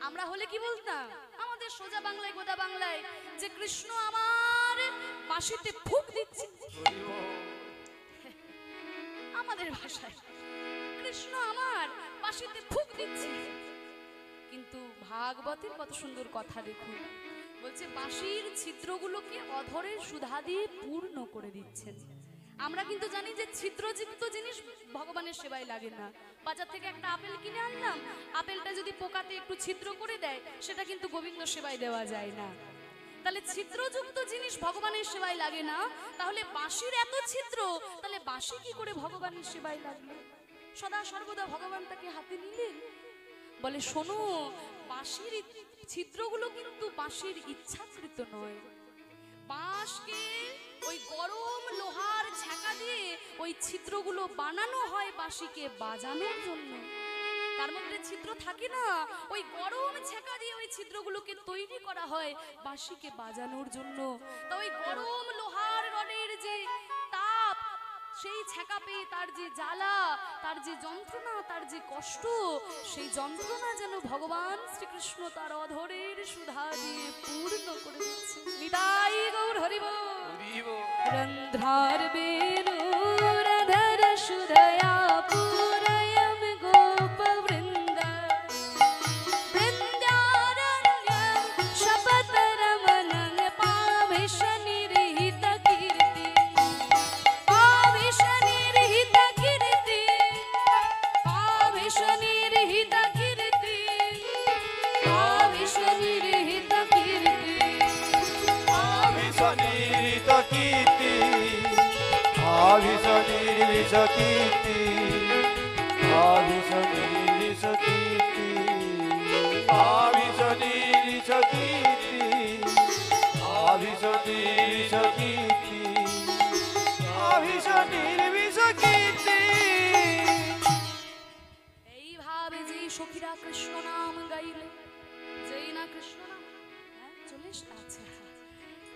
আমরা হলে কি বলতাম? আমাদের সোজা বাংলায় গোদা বাংলায় যে কৃষ্ণ আমার বাঁশিতে ফুঁক দিচ্ছে, আমাদের ভাষায় কৃষ্ণ আমার বাঁশিতে ফুঁক দিচ্ছে। কিন্তু ভাগবতের কত সুন্দর কথা দেখুন, বলছে বাঁশির ছিদ্রগুলোকে অধরের সুধা দিয়ে পূর্ণ করে দিচ্ছেন। আমরা কিন্তু জানি যে ছিদ্রযুক্ত জিনিস ভগবানের সেবায় লাগে না। বাজার থেকে একটা আপেল কিনে আনলাম, আপেলটা যদি পোকাতে একটু ছিদ্র করে দেয় সেটা কিন্তু গোবিন্দ সেবায় দেওয়া যায় না। তাহলে ছিদ্রযুক্ত জিনিস ভগবানের সেবায় লাগে না, তাহলে বাঁশির এত ছিদ্র, তাহলে বাঁশি কি করে ভগবানের সেবায় লাগলো? সদা সর্বদা ভগবান তাকে হাতে নিলেন। বলে শোনো, বাঁশির ছিদ্রগুলো কিন্তু বাঁশির ইচ্ছাকৃত নয়। বাঁশকে ওই গরম লোহার ছ্যাঁকা দিয়ে ওই ছিদ্রগুলো বানানো হয় বাঁশিকে বাজানোর জন্য। তার মধ্যে ছিদ্র থাকে না, ওই গরম ছ্যাঁকা দিয়ে ওই ছিদ্রগুলোকে তৈরি করা হয় বাঁশিকে বাজানোর জন্য। তা ওই গরম লোহার রডের যে তাপ, সেই ছ্যাঁকা পেয়ে তার যে জ্বালা, তার যে যন্ত্রণা, তার যে কষ্ট, সেই যন্ত্রণা যেন ভগবান শ্রীকৃষ্ণ তার অধরের সুধা দিয়ে পূর্ণ করে দিচ্ছে। নিতাই গৌর হরি বল। রন্ধ্রার বেনু রধর সুধয়া পুরয়ম গোপ বৃন্দ, বৃন্দারণ্যম শপথ রমণং পাবিশ নিরহিত কীর্তি, পাবিশ নিরহিত কীর্তি, পাবিশ নিরহিত কীর্তি, পাবিশ নিরহিত কীর্তি, আভিষ নিরিত কীর্তি, আভিষ নির্বিষ কীর্তি, আভিষ নির্বিষ কীর্তি, আভিষ নির্বিষ কীর্তি, আভিষ নির্বিষ কীর্তি, আভিষ নির্বিষ কীর্তি। এইভাবে যে সখীরা কৃষ্ণ নাম গাইলে, যেই না কৃষ্ণ নাম, হ্যাঁ চলে আসছে,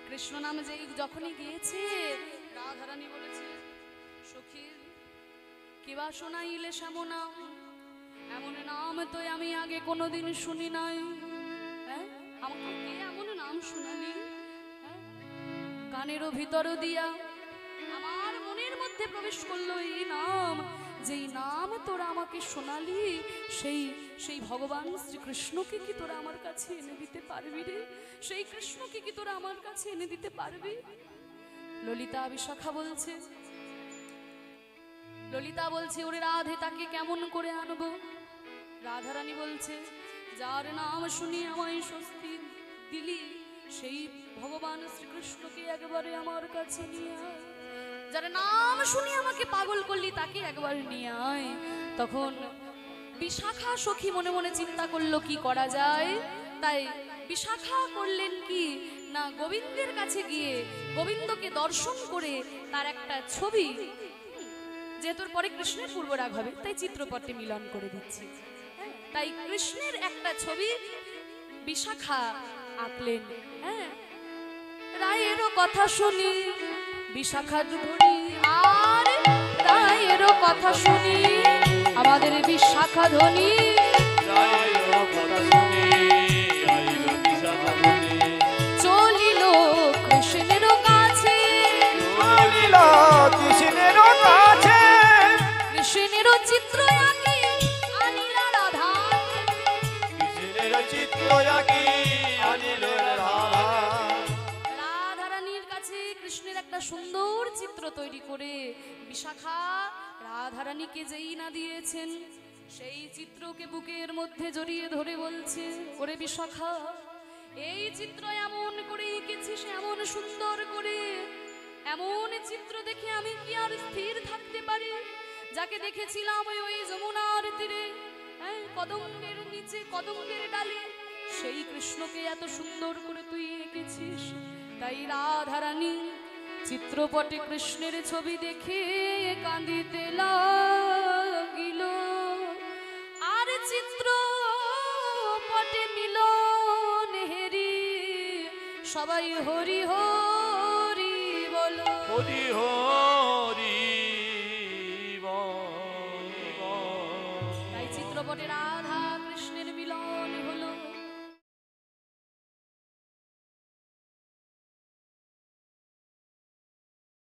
কৃষ্ণ নাম যেই যখনই গিয়েছে, রাধারানী বলেছে সখী কিবা শোনাইলে শ্যাম নাম, এমন নাম তো আমি আগে কোনোদিন শুনি নাই। হ্যাঁ, আমাকে কে এমন নাম শোনালি? হ্যাঁ, কানেরও ভিতর দিয়া আমার মনের মধ্যে প্রবেশ করলো এই নাম, যেই নাম তোরা আমাকে শোনালি, সেই সেই ভগবান শ্রীকৃষ্ণকে কি তোরা আমার কাছে এনে দিতে পারবি রে? সেই কৃষ্ণকে কি তোরা আমার কাছে এনে দিতে পারবি? ললিতা বিশাখা বলছে, ললিতা বলছে, ওরে রাধে তাকে কেমন করে আনবো? রাধারানী বলছে, যার নাম শুনি আমায় স্বস্তি দিলি, সেই ভগবান শ্রীকৃষ্ণকে একবারে আমার কাছে নিয়ে আয়। যার নাম শুনি আমাকে পাগল করলি, তাকে একবার নিয়ে আয়। তখন বিশাখা সখী মনে মনে চিন্তা করলো কি করা যায়। তাই বিশাখা করলেন কি না, গোবিন্দের কাছে গিয়ে গোবিন্দকে দর্শন করে তার একটা ছবি, যেহেতু পরে কৃষ্ণের পূর্বরাগ হবে তাই চিত্রপটে মিলন করে দিচ্ছি, তাই কৃষ্ণের একটা ছবি বিশাখা আঁকলেন। হ্যাঁ, রায়েরও কথা শুনি বিশাখা ধনী, আর রায়েরও কথা শুনি আমাদের বিশাখা ধনী। চলিল কৃষ্ণের কাছে, চলিল কৃষ্ণের কাছে, কৃষ্ণের চিত্র আঁকি আনিল রাধা, কৃষ্ণের চিত্র আঁকি আনিল রাধা। রাধারানীর কাছে কৃষ্ণের একটা সুন্দর চিত্র তৈরি করে বিশাখা রাধারানীকে যেই না দিয়েছেন, সেই চিত্রকে বুকের মধ্যে জড়িয়ে ধরে বলছে, ওরে বিশাখা, এই চিত্র এমন করে এঁকেছিস, এমন সুন্দর করে, এমন চিত্র দেখে আমি কি আর স্থির থাকতে পারি? যাকে দেখেছিলাম ওই যমুনার তীরে, কদম্বের নিচে কদম্বের ডালে, সেই কৃষ্ণকে এত সুন্দর করে তুই এঁকেছিস। তাই রাধারানী চিত্রপটে কৃষ্ণের ছবি দেখে কাঁদিতে লাগিল, আর চিত্রপটে মিলন হেরি সবাই হরি হরি বলো, হরি হরি তাই চিত্রপটে